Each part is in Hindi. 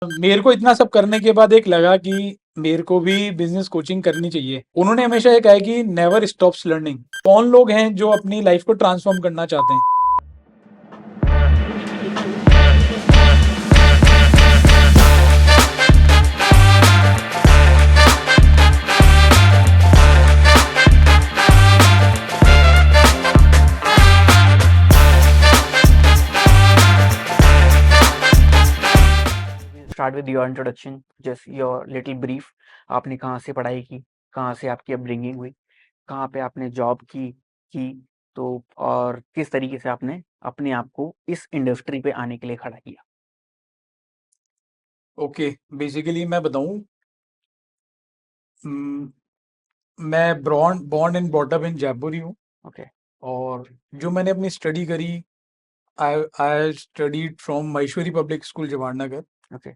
मेरे को इतना सब करने के बाद एक लगा कि मेरे को भी बिजनेस कोचिंग करनी चाहिए। उन्होंने हमेशा ये कहा है कि नेवर स्टॉप्स लर्निंग। कौन लोग हैं जो अपनी लाइफ को ट्रांसफॉर्म करना चाहते हैं? Start with your introduction, just your little brief. आपने कहाँ से पढ़ाई की, कहाँ से आपकी अपब्रिंगिंग हुई, कहाँ पे आपने जॉब की तो और किस तरीके से आपने अपने आप को इस इंडस्ट्री पे आने के लिए खड़ा किया। ओके, बेसिकली मैं बताऊं, मैं born and brought up in Jaipur ही हूँ। ओके। और जो मैंने अपनी स्टडी करी, I I studied from Maheshwari public school Jawaharnagar. Okay.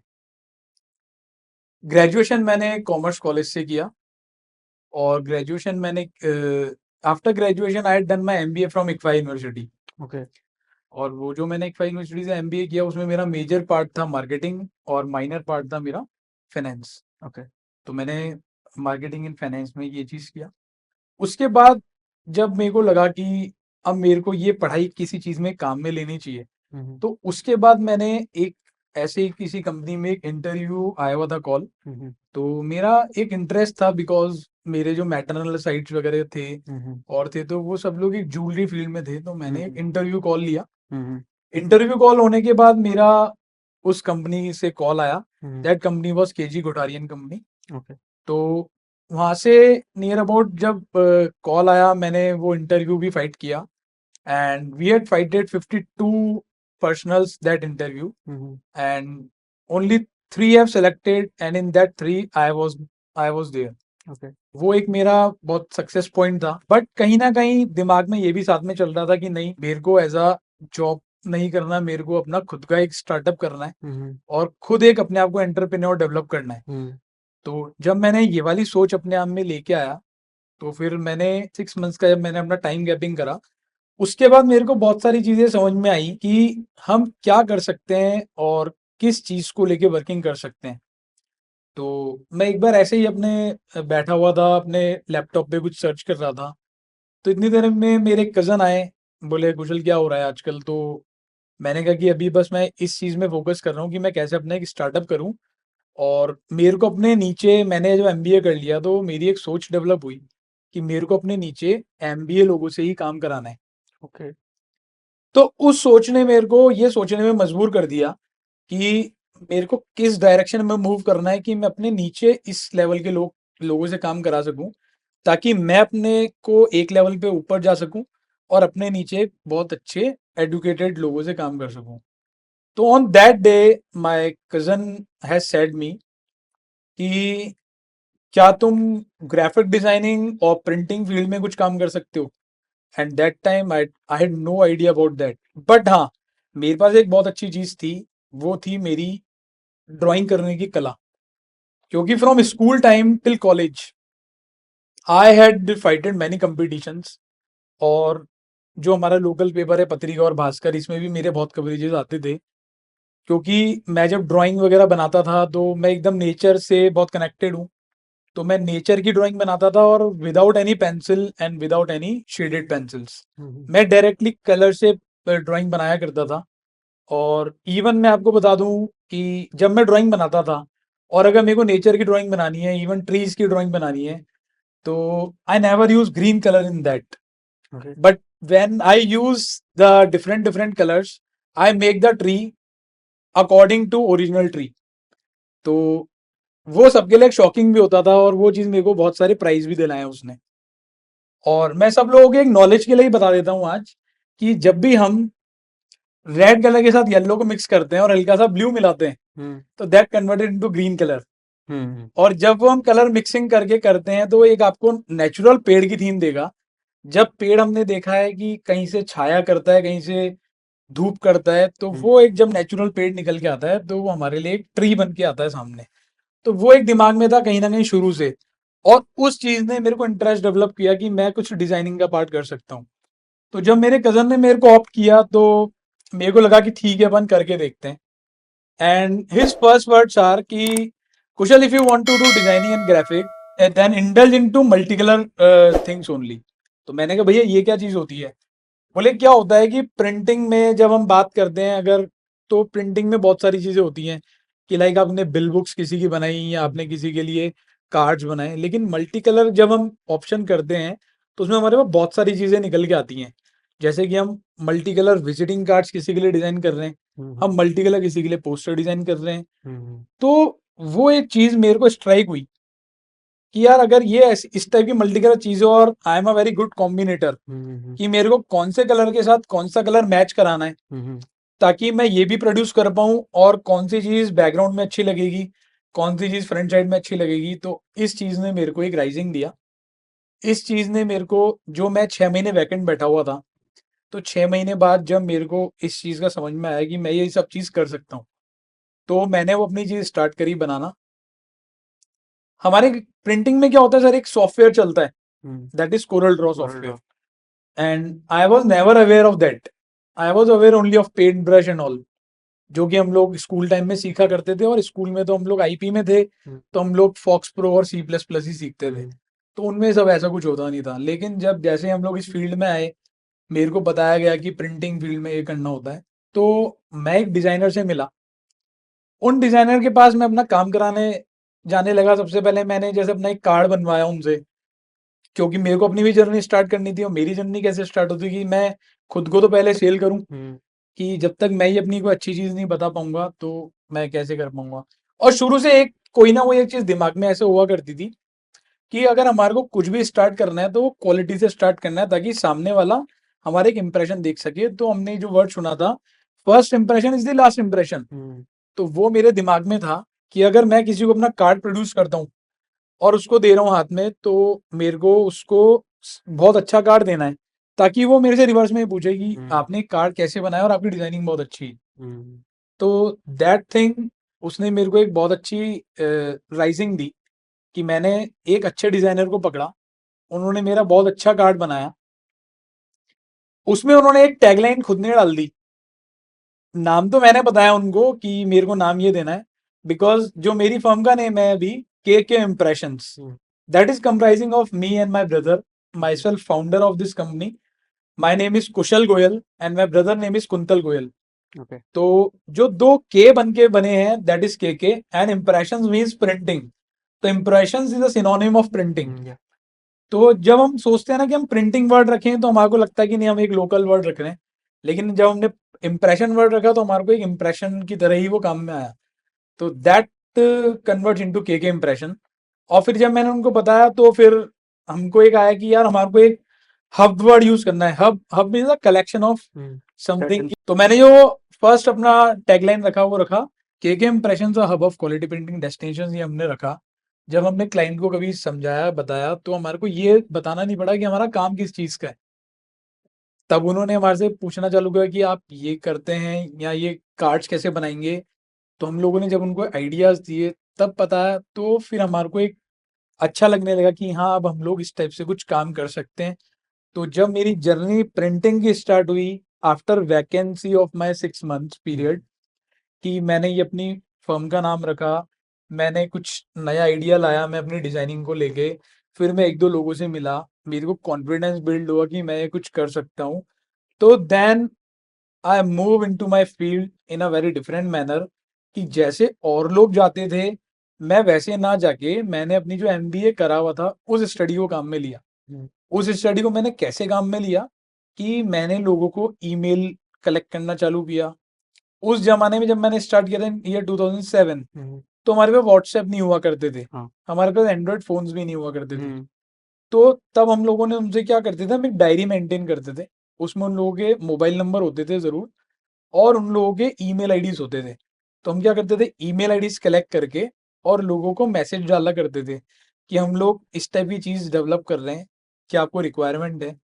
Graduation मैंने कॉमर्स कॉलेज से किया। और ग्रेजुएशन मैंने after graduation I done my MBA from ICFAI university. Okay. और वो जो मैंने इक्फा यूनिवर्सिटी से एमबीए किया, उसमें मेरा मेजर पार्ट था मार्केटिंग और माइनर पार्ट था मेरा फाइनेंस। ओके। तो मैंने मार्केटिंग एंड फाइनेंस में ये चीज़ किया। उसके बाद जब मेरे को लगा कि अब मेरे को ये पढ़ाई किसी चीज़ में काम में लेनी चाहिए, तो उसके बाद मैंने एक ऐसे ही किसी कंपनी में एक इंटरव्यू आया हुआ था कॉल। तो मेरा एक इंटरेस्ट था, बिकॉज मेरे जो मैटरनल साइट्स वगैरह थे और थे, तो वो सब लोग एक ज्वेलरी फील्ड में थे। तो मैंने एक इंटरव्यू कॉल लिया। इंटरव्यू कॉल होने के बाद मेरा उस कंपनी से कॉल आया। That company was K G Ghotarian company. Okay. तो वहाँ से नियर अबाउट जब कॉल आया, मैंने वो इंटरव्यू भी फाइट किया। And we had fighted 52 personals that interview, and only 3 have selected, and in that 3 I was there. Okay. वो एक मेरा बहुत सक्सेस पॉइंट था। बट कहीं ना कहीं दिमाग में ये भी साथ में चल रहा था कि नहीं, मेरे को एज अ जॉब नहीं करना, मेरे को अपना खुद का एक स्टार्टअप करना है और खुद एक अपने आप को एंटरप्रेन्योर डेवलप करना है। तो जब मैंने ये वाली सोच अपने आप में लेके आया, तो फिर मैंने 6 मंथ्स का जब मैंने अपना टाइम गैपिंग करा, उसके बाद मेरे को बहुत सारी चीजें समझ में आई कि हम क्या कर सकते हैं और किस चीज को लेके वर्किंग कर सकते हैं। तो मैं एक बार ऐसे ही अपने बैठा हुआ था, अपने लैपटॉप पे कुछ सर्च कर रहा था। तो इतनी देर में मेरे कज़न आए, बोले कुशल क्या हो रहा है आजकल? तो मैंने कहा कि अभी बस मैं इस चीज़ में फोकस कर रहा हूँ कि मैं कैसे अपना एक स्टार्टअप करूँ। और मेरे को अपने नीचे, मैंने जब एमबीए कर लिया तो मेरी एक सोच डेवलप हुई कि मेरे को अपने नीचे एमबीए लोगों से ही काम कराना है। ओके। तो उस सोच ने मेरे को ये सोचने में मजबूर कर दिया कि मेरे को किस डायरेक्शन में मूव करना है कि मैं अपने नीचे इस लेवल के लोगों से काम करा सकूं, ताकि मैं अपने को एक लेवल पे ऊपर जा सकूं और अपने नीचे बहुत अच्छे एडुकेटेड लोगों से काम कर सकूं। तो on that day my cousin has said me कि क्या तुम ग्राफिक डिजाइनिंग और प्रिंटिंग फील्ड में कुछ काम कर सकते हो? And that time I had no idea about that. But हाँ, मेरे पास एक बहुत अच्छी चीज थी, वो थी मेरी ड्राइंग करने की कला। क्योंकि from school time till college I had fighted many competitions. और जो हमारा लोकल पेपर है पत्रिका और भास्कर, इसमें भी मेरे बहुत कवरेजेस आते थे। क्योंकि मैं जब ड्राइंग वगैरह बनाता था तो मैं एकदम नेचर से बहुत कनेक्टेड हूँ। तो मैं नेचर की ड्राइंग बनाता था, और without any pencil and without any shaded pencils, मैं डायरेक्टली कलर से ड्राइंग बनाया करता था। और इवन मैं आपको बता दूं कि जब मैं ड्राइंग बनाता था, और अगर मेरे को नेचर की ड्राइंग बनानी है, इवन ट्रीज की ड्राइंग बनानी है, तो I never use green colour in that. Okay. But when I use the different different colours, I make the tree according to original tree. तो वो सबके लिए शॉकिंग भी होता था, और वो चीज मेरे को बहुत सारे प्राइज भी दिलाए उसने। और मैं सब लोगों के एक नॉलेज के लिए ही बता देता हूँ आज कि जब भी हम रेड कलर के साथ येलो को मिक्स करते हैं और हल्का सा ब्लू मिलाते हैं, तो that converted into green colour. और जब वो हम कलर मिक्सिंग करके करते हैं, तो एक आपको नेचुरल पेड़ की थीम देगा। जब पेड़ हमने देखा है कि कहीं से छाया करता है, कहीं से धूप करता है, तो वो एक जब नेचुरल पेड़ निकल के आता है, तो वो हमारे लिए एक ट्री बन के आता है सामने। तो वो एक दिमाग में था कहीं ना कहीं शुरू से। और उस चीज ने मेरे को इंटरेस्ट डेवलप किया कि मैं कुछ डिजाइनिंग का पार्ट कर सकता हूँ। तो जब मेरे कजन ने मेरे को ऑप्ट किया, तो मेरे को लगा कि ठीक है, अपन करके देखते हैं। And his first words are कि Kushal, if you want to do designing and graphic, then indulge into multicolor things only. तो मैंने कहा भैया ये क्या चीज होती है? बोले क्या होता है कि प्रिंटिंग में जब हम बात करते हैं अगर, तो प्रिंटिंग में बहुत सारी चीजें होती हैं कि लाइक आपने बिल बुक्स किसी की बनाई या आपने किसी के लिए कार्ड्स बनाए, लेकिन मल्टी कलर जब हम ऑप्शन करते हैं तो उसमें हमारे पास बहुत सारी चीजें निकल के आती हैं। जैसे कि हम मल्टी कलर विजिटिंग कार्ड्स किसी के लिए डिजाइन कर रहे हैं, हम मल्टी कलर किसी के लिए पोस्टर डिजाइन कर रहे हैं। तो वो एक चीज मेरे को स्ट्राइक हुई कि यार अगर ये इस टाइप की मल्टी कलर चीजें, और आई am a very good combinator कि मेरे को कौन से कलर के साथ कौन सा कलर मैच कराना है ताकि मैं ये भी प्रोड्यूस कर पाऊं, और कौन सी चीज बैकग्राउंड में अच्छी लगेगी, कौन सी चीज फ्रंट साइड में अच्छी लगेगी। तो इस चीज ने मेरे को एक राइजिंग दिया। इस चीज ने मेरे को, जो मैं 6 महीने वैकेंट बैठा हुआ था, तो 6 महीने बाद जब मेरे को इस चीज का समझ में आया कि मैं ये सब चीज कर सकता हूँ, तो मैंने वो अपनी चीज स्टार्ट करी बनाना। हमारे प्रिंटिंग में क्या होता है सर, एक सॉफ्टवेयर चलता है, that is Corel draw software, and I was never aware of that. I was aware only of paint brush and all, जो कि हम लोग स्कूल टाइम में सीखा करते थे, और स्कूल में तो हम लोग आईपी में थे, तो हम लोग फॉक्स प्रो और सी प्लस प्लस ही सीखते थे, तो उनमें सब ऐसा कुछ होता नहीं था। लेकिन जब जैसे हम लोग इस फील्ड में आए, मेरे को बताया गया कि प्रिंटिंग फील्ड में ये करना होता है, तो मैं एक डिजाइनर से मिला। उन डिजाइनर के पास मैं अपना काम कराने जाने लगा। सबसे पहले मैंने जैसे अपना एक कार्ड बनवाया उनसे, क्योंकि मेरे को अपनी भी जर्नी स्टार्ट करनी थी। और मेरी जर्नी कैसे स्टार्ट होती कि मैं खुद को तो पहले सेल करूं, कि जब तक मैं ही अपनी कोई अच्छी चीज नहीं बता पाऊंगा तो मैं कैसे कर पाऊंगा। और शुरू से एक कोई ना कोई एक चीज दिमाग में ऐसे हुआ करती थी कि अगर हमारे को कुछ भी स्टार्ट करना है तो वो क्वालिटी से स्टार्ट करना है, ताकि सामने वाला हमारे एक इंप्रेशन देख सके। तो हमने जो वर्ड सुना था, first impression is the last impression, तो वो मेरे दिमाग में था कि अगर मैं किसी को अपना कार्ड प्रोड्यूस करता हूँ और उसको दे रहा हूँ हाथ में, तो मेरे को उसको बहुत अच्छा कार्ड देना है, ताकि वो मेरे से रिवर्स में पूछे कि आपने कार्ड कैसे बनाया और आपकी डिजाइनिंग बहुत अच्छी है। तो दैट थिंग, उसने मेरे को एक बहुत अच्छी राइजिंग दी कि मैंने एक अच्छे डिजाइनर को पकड़ा, उन्होंने मेरा बहुत अच्छा कार्ड बनाया। उसमें उन्होंने एक टैगलाइन खुद ने डाल दी। नाम तो मैंने बताया उनको कि मेरे को नाम ये देना है, बिकॉज जो मेरी फर्म का नेम है अभी, के impressions, that is comprising of me and my brother, my self founder of this company. My name is Kusal Goyal and my brother name is quintal Goyal. तो जो दो के बन के बने हैं, दैट इज के एंड इम्प्रेशंस मीन्स प्रिंटिंग। तो impressions is a synonym of printing. तो जब हम सोचते हैं ना कि हम प्रिंटिंग वर्ड रखें, तो हमारे को लगता है कि नहीं हम एक लोकल वर्ड रख रहे हैं, लेकिन जब हमने इम्प्रेशन वर्ड रखा तो हमारे को एक इम्प्रेशन की तरह ही वो काम में आया। तो दैट कन्वर्ट इनटू के इम्प्रेशन। और फिर जब मैंने उनको बताया तो फिर हमको एक आया कि यार हमारे को एक हब वर्ड यूज करना है। Hub hub means a collection of something. तो मैंने जो फर्स्ट अपना टैगलाइन रखा वो रखा के impression hub of quality printing destination, ये हमने रखा। जब हमने क्लाइंट को कभी समझाया बताया तो हमारे को ये बताना नहीं पड़ा कि हमारा काम किस चीज का है। तब उन्होंने हमारे से पूछना चालू किया कि आप ये करते हैं या ये कार्ड्स कैसे बनाएंगे। तो हम लोगों ने जब उनको आइडियाज दिए तब पता, तो फिर हमारे को एक अच्छा लगने लगा कि हाँ अब हम लोग इस टाइप से कुछ काम कर सकते हैं। तो जब मेरी जर्नी प्रिंटिंग की स्टार्ट हुई after vacancy of my 6 months period, कि मैंने ये अपनी फर्म का नाम रखा, मैंने कुछ नया आइडिया लाया मैं अपनी डिजाइनिंग को लेके, फिर मैं एक दो लोगों से मिला, मेरे को कॉन्फिडेंस बिल्ड हुआ कि मैं ये कुछ कर सकता हूँ। तो then I move into my field in a very different manner, कि जैसे और लोग जाते थे मैं वैसे ना जाके मैंने अपनी जो एमबीए करा हुआ था उस स्टडी को काम में लिया। उस स्टडी को मैंने कैसे काम में लिया कि मैंने लोगों को ईमेल कलेक्ट करना चालू किया। उस जमाने में जब मैंने स्टार्ट किया था ईयर 2007, तो हमारे पे व्हाट्सएप नहीं हुआ करते थे, हमारे पास एंड्रॉइड फोन्स भी नहीं हुआ करते थे। तो तब हम लोगों ने उनसे क्या करते थे, हम एक डायरी मेंटेन करते थे, उसमें उन लोगों के मोबाइल नंबर होते थे जरूर, और उन लोगों के ईमेल आईडीज होते थे। तो हम क्या करते थे, ईमेल आईडीज कलेक्ट करके और लोगों को मैसेज डाला करते थे कि हम लोग इस टाइप की चीज डेवलप कर रहे हैं, क्या आपको रिक्वायरमेंट है।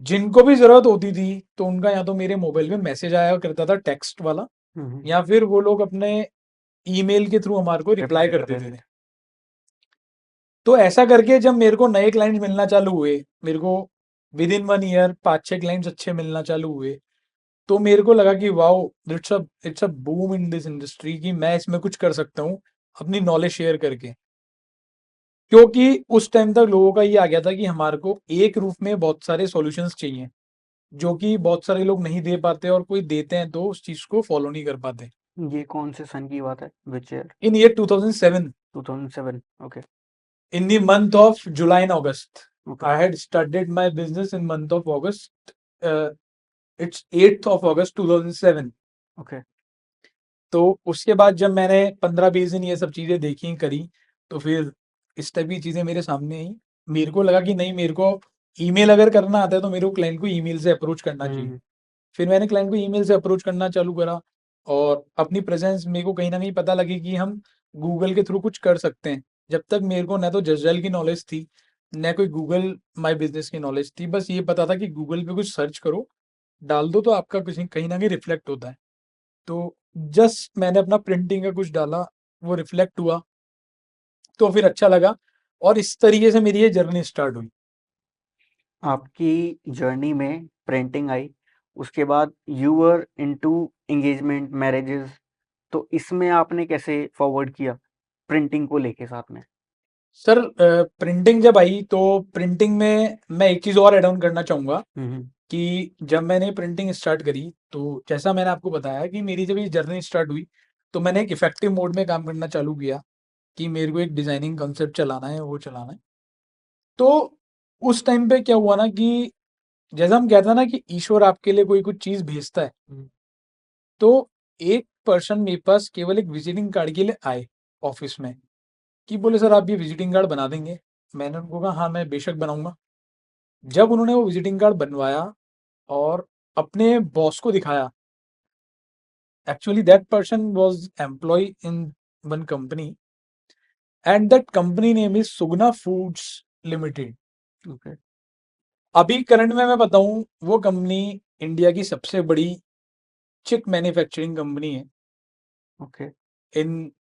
जिनको भी जरूरत होती थी तो उनका या तो मेरे मोबाइल में मैसेज आया करता था टेक्स्ट वाला, या फिर वो लोग अपने ईमेल के थ्रू हमारे को रिप्लाई करते थे। तो ऐसा करके जब मेरे को नए क्लाइंट्स मिलना चालू हुए, मेरे को विद इन 1 ईयर 5-6 क्लाइंट्स अच्छे मिलना चालू हुए, तो मेरे को लगा कि wow, it's a boom in this industry, कि मैं इसमें कुछ कर सकता हूँ अपनी नॉलेज शेयर करके। क्योंकि उस टाइम तक लोगों का ये आ गया था कि हमारे को एक रूफ में बहुत सारे सॉल्यूशंस चाहिए, जो कि बहुत सारे लोग नहीं दे पाते, और कोई देते हैं तो उस चीज को फॉलो नहीं कर पाते। ये कौन से सन की बात है? Which year? In year 2007, 2007? Okay. in the month of July and August. Okay. I had started my business in month of August. Uh, it's 8th of August 2007. Okay. तो उसके बाद जब मैंने 15-20 दिन ये सब चीज़ें देखी करी, तो फिर इस टाइप की चीज़ें मेरे सामने आई। मेरे को लगा कि नहीं, मेरे को ईमेल अगर करना आता है तो मेरे को क्लाइंट को ईमेल से अप्रोच करना चाहिए। फिर मैंने क्लाइंट को ईमेल से अप्रोच करना चालू करा, और अपनी प्रेजेंस मेरे को कहीं ना कहीं पता लगी कि हम गूगल के थ्रू कुछ कर सकते हैं। जब तक मेरे को ना तो जसडेल की नॉलेज थी, न कोई गूगल माई बिजनेस की नॉलेज थी, बस ये पता था कि गूगल पे कुछ सर्च करो, डाल दो, तो आपका कुछ कहीं ना कहीं रिफ्लेक्ट होता है। तो जस्ट मैंने अपना प्रिंटिंग का कुछ डाला, वो रिफ्लेक्ट हुआ, तो फिर अच्छा लगा, और इस तरीके से मेरी ये जर्नी स्टार्ट हुई। आपकी जर्नी में प्रिंटिंग आई, उसके बाद you were into engagement, marriages, तो इसमें आपने कैसे फॉरवर्ड किया प्रिंटिंग को लेके साथ में? सर, प्रिंटिंग जब आई तो प्रिंटिंग में मैं एक चीज़ और ऐड ऑन करना चाहूँगा, हम्म। कि जब मैंने प्रिंटिंग स्टार्ट करी, तो जैसा मैंने आपको बताया कि मेरी जब ये जर्नी स्टार्ट हुई, तो मैंने एक इफेक्टिव मोड में काम करना चालू किया, कि मेरे को एक डिजाइनिंग कॉन्सेप्ट चलाना है, वो चलाना है। तो उस टाइम पे क्या हुआ ना, कि जैसा हम कहते हैं ना कि ईश्वर आपके लिए कोई कुछ चीज़ भेजता है, तो एक पर्सन मेरे पास केवल एक विजिटिंग कार्ड के लिए आए ऑफिस में, कि बोले सर आप ये विजिटिंग कार्ड बना देंगे। मैंने उनको कहा हाँ, मैं बेशक बनाऊंगा। जब उन्होंने वो विजिटिंग कार्ड बनवाया और अपने बॉस को दिखाया, actually that person was employee in one company, and that company name is Sugna Foods Limited. Okay. अभी करंट में मैं बताऊं, वो कंपनी इंडिया की सबसे बड़ी चिक मैन्युफैक्चरिंग कंपनी है। ओके। इन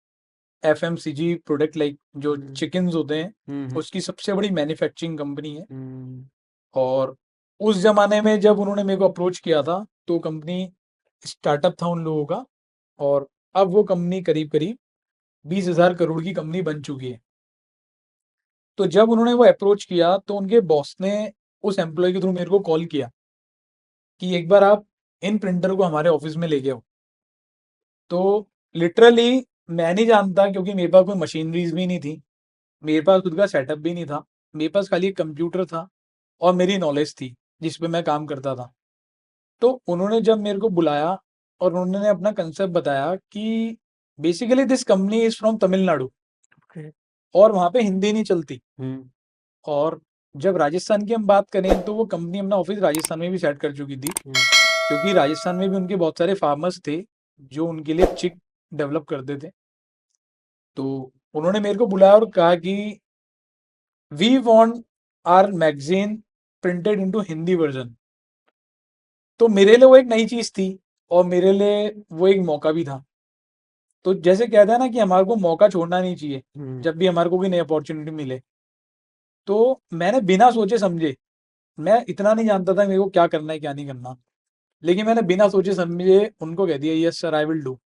एफएमसीजी प्रोडक्ट, लाइक जो चिकन्स होते हैं, हम्म। उसकी सबसे बड़ी मैन्युफैक्चरिंग कंपनी है। हम्म। और उस जमाने में जब उन्होंने मेरे को अप्रोच किया था, तो कंपनी स्टार्टअप था उन लोगों का, और अब वो कंपनी करीब करीब 20,000 करोड़ की कंपनी बन चुकी है। तो जब उन्होंने वो अप्रोच किया, तो उनके बॉस ने उस एम्प्लॉय के थ्रू मेरे को कॉल किया, कि एक बार आप इन प्रिंटर को हमारे ऑफिस में लेके आओ। तो लिटरली मैं नहीं जानता, क्योंकि मेरे पास कोई मशीनरीज भी नहीं थी, मेरे पास खुद का सेटअप भी नहीं था, मेरे पास खाली एक कंप्यूटर था और मेरी नॉलेज थी जिस पे मैं काम करता था। तो उन्होंने जब मेरे को बुलाया और उन्होंने अपना कंसेप्ट बताया कि basically this company is from Tamil Nadu, okay. और वहाँ पे हिंदी नहीं चलती। हम्म। और जब राजस्थान की हम बात करें, तो वो कंपनी अपना ऑफिस राजस्थान में भी सेट कर चुकी थी, क्योंकि राजस्थान में भी उनके बहुत सारे फार्मर्स थे जो उनके लिए चिक डेवलप करते थे। तो उन्होंने मेरे को बुलाया और कहा कि we want our magazine printed into Hindi version. तो मेरे लिए वो एक नई चीज थी, और मेरे लिए वो एक मौका भी था। तो जैसे कहते हैं ना कि हमारे को मौका छोड़ना नहीं चाहिए, हम्म। जब भी हमारे को कोई नई अपॉर्चुनिटी मिले। तो मैंने बिना सोचे समझे, मैं इतना नहीं जानता था मेरे को क्या करना है क्या नहीं करना, लेकिन मैंने बिना सोचे समझे उनको कह दिया yes sir, I will do.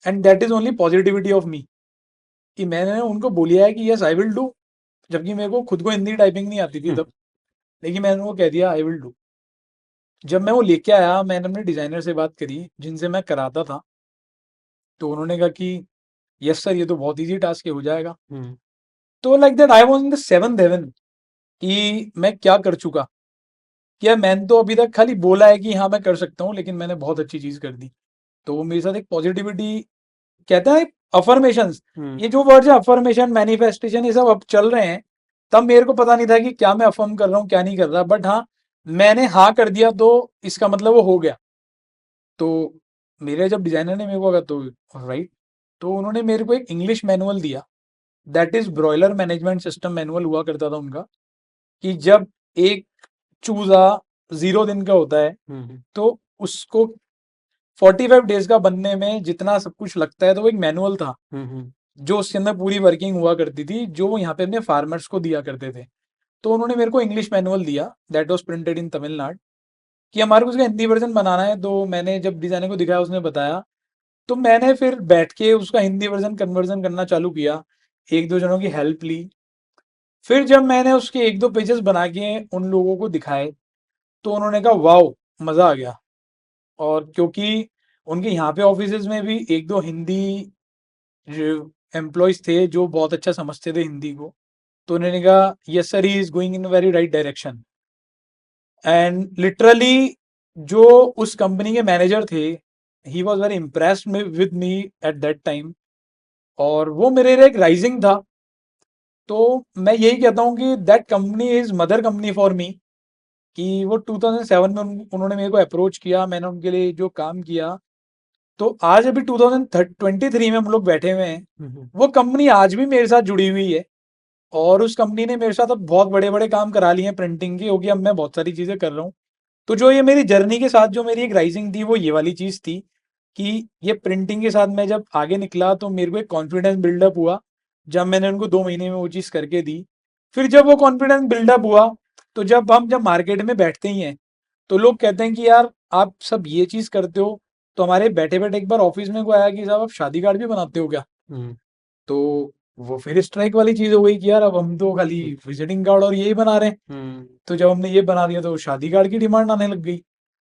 And that is only positivity of me, कि मैंने उनको बोलिया है कि यस आई विल डू, जबकि मेरे को खुद को हिंदी टाइपिंग नहीं आती थी तब, लेकिन मैंने उनको कह दिया आई विल डू। जब मैं वो लेके आया, मैंने अपने डिजाइनर से बात करी जिनसे मैं कराता था, तो उन्होंने कहा कि यस सर, ये तो बहुत इजी टास्क है, हो जाएगा। हम्म। तो like that I was in the seventh heaven, कि मैं क्या कर चुका। क्या मैंने तो अभी तक खाली बोला है कि हाँ मैं कर सकता हूँ, लेकिन मैंने बहुत अच्छी चीज कर दी। तो वो मेरे साथ एक पॉजिटिविटी, कहते हैं अफर्मेशंस, हम्म। ये जो वर्ड्स है अफर्मेशन, मैनिफेस्टेशन, ये सब अब चल रहे हैं। तब मेरे को पता नहीं था कि क्या मैं अफर्म कर रहा हूँ क्या नहीं कर रहा, बट हाँ, मैंने हाँ कर दिया, तो इसका मतलब वो हो गया। तो मेरे जब डिजाइनर ने मेरे को कहा, तो राइट, तो उन्होंने मेरे को एक इंग्लिश मैनुअल दिया, that is broiler management system manual हुआ करता था उनका, कि जब एक चूजा 0 दिन का होता है, हम्म। तो उसको 45 डेज का बनने में जितना सब कुछ लगता है, तो वो एक मैनुअल था हम्म। जो उसके अंदर पूरी वर्किंग हुआ करती थी, जो वो यहाँ पे अपने फार्मर्स को दिया करते थे। तो उन्होंने मेरे को इंग्लिश मैनुअल दिया, that was printed in Tamil Nadu. कि हमारे को उसका हिंदी वर्जन बनाना है। तो मैंने जब डिजाइनर को दिखाया, उसने बताया, तो मैंने फिर बैठ के उसका हिंदी वर्जन कन्वर्जन करना चालू किया, एक दो जनों की हेल्प ली। फिर जब मैंने उसके एक दो पेजेस बना के उन लोगों को दिखाए, तो उन्होंने कहा वाओ, मजा आ गया। और क्योंकि उनके यहाँ पे ऑफिसेज में भी एक दो हिंदी एम्प्लॉयज थे जो बहुत अच्छा समझते थे हिंदी को, तो उन्होंने कहा yes sir, he is going in very right direction. And literally जो उस कंपनी के मैनेजर थे, ही was very impressed with me at that time. और वो मेरे लिए एक राइजिंग था। तो मैं यही कहता हूँ कि that company is mother company for me. कि वो 2007 में उन्होंने मेरे को अप्रोच किया, मैंने उनके लिए जो काम किया, तो आज अभी 2023 में हम लोग बैठे हुए हैं। वो कंपनी आज भी मेरे साथ जुड़ी हुई है, और उस कंपनी ने मेरे साथ अब बहुत बड़े बड़े काम करा लिए हैं प्रिंटिंग के, क्योंकि अब मैं बहुत सारी चीज़ें कर रहा हूँ। तो जो ये मेरी जर्नी के साथ जो मेरी एक राइजिंग थी, वो ये वाली चीज़ थी कि ये प्रिंटिंग के साथ मैं जब आगे निकला, तो मेरे को एक कॉन्फिडेंस बिल्डअप हुआ जब मैंने उनको 2 महीने में वो चीज़ करके दी। फिर जब वो कॉन्फिडेंस बिल्डअप हुआ, तो जब मार्केट में बैठते ही हैं, तो लोग कहते हैं कि यार आप सब ये चीज़ करते हो, तो हमारे बैठे बैठे एक बार ऑफिस में कोई आया कि साहब आप शादी कार्ड भी बनाते हो क्या? तो वो फिर स्ट्राइक वाली चीज़ हो गई कि यार अब हम तो खाली विजिटिंग कार्ड और यही बना रहे हैं। तो जब हमने ये बना दिया, तो शादी कार्ड की डिमांड आने लग गई।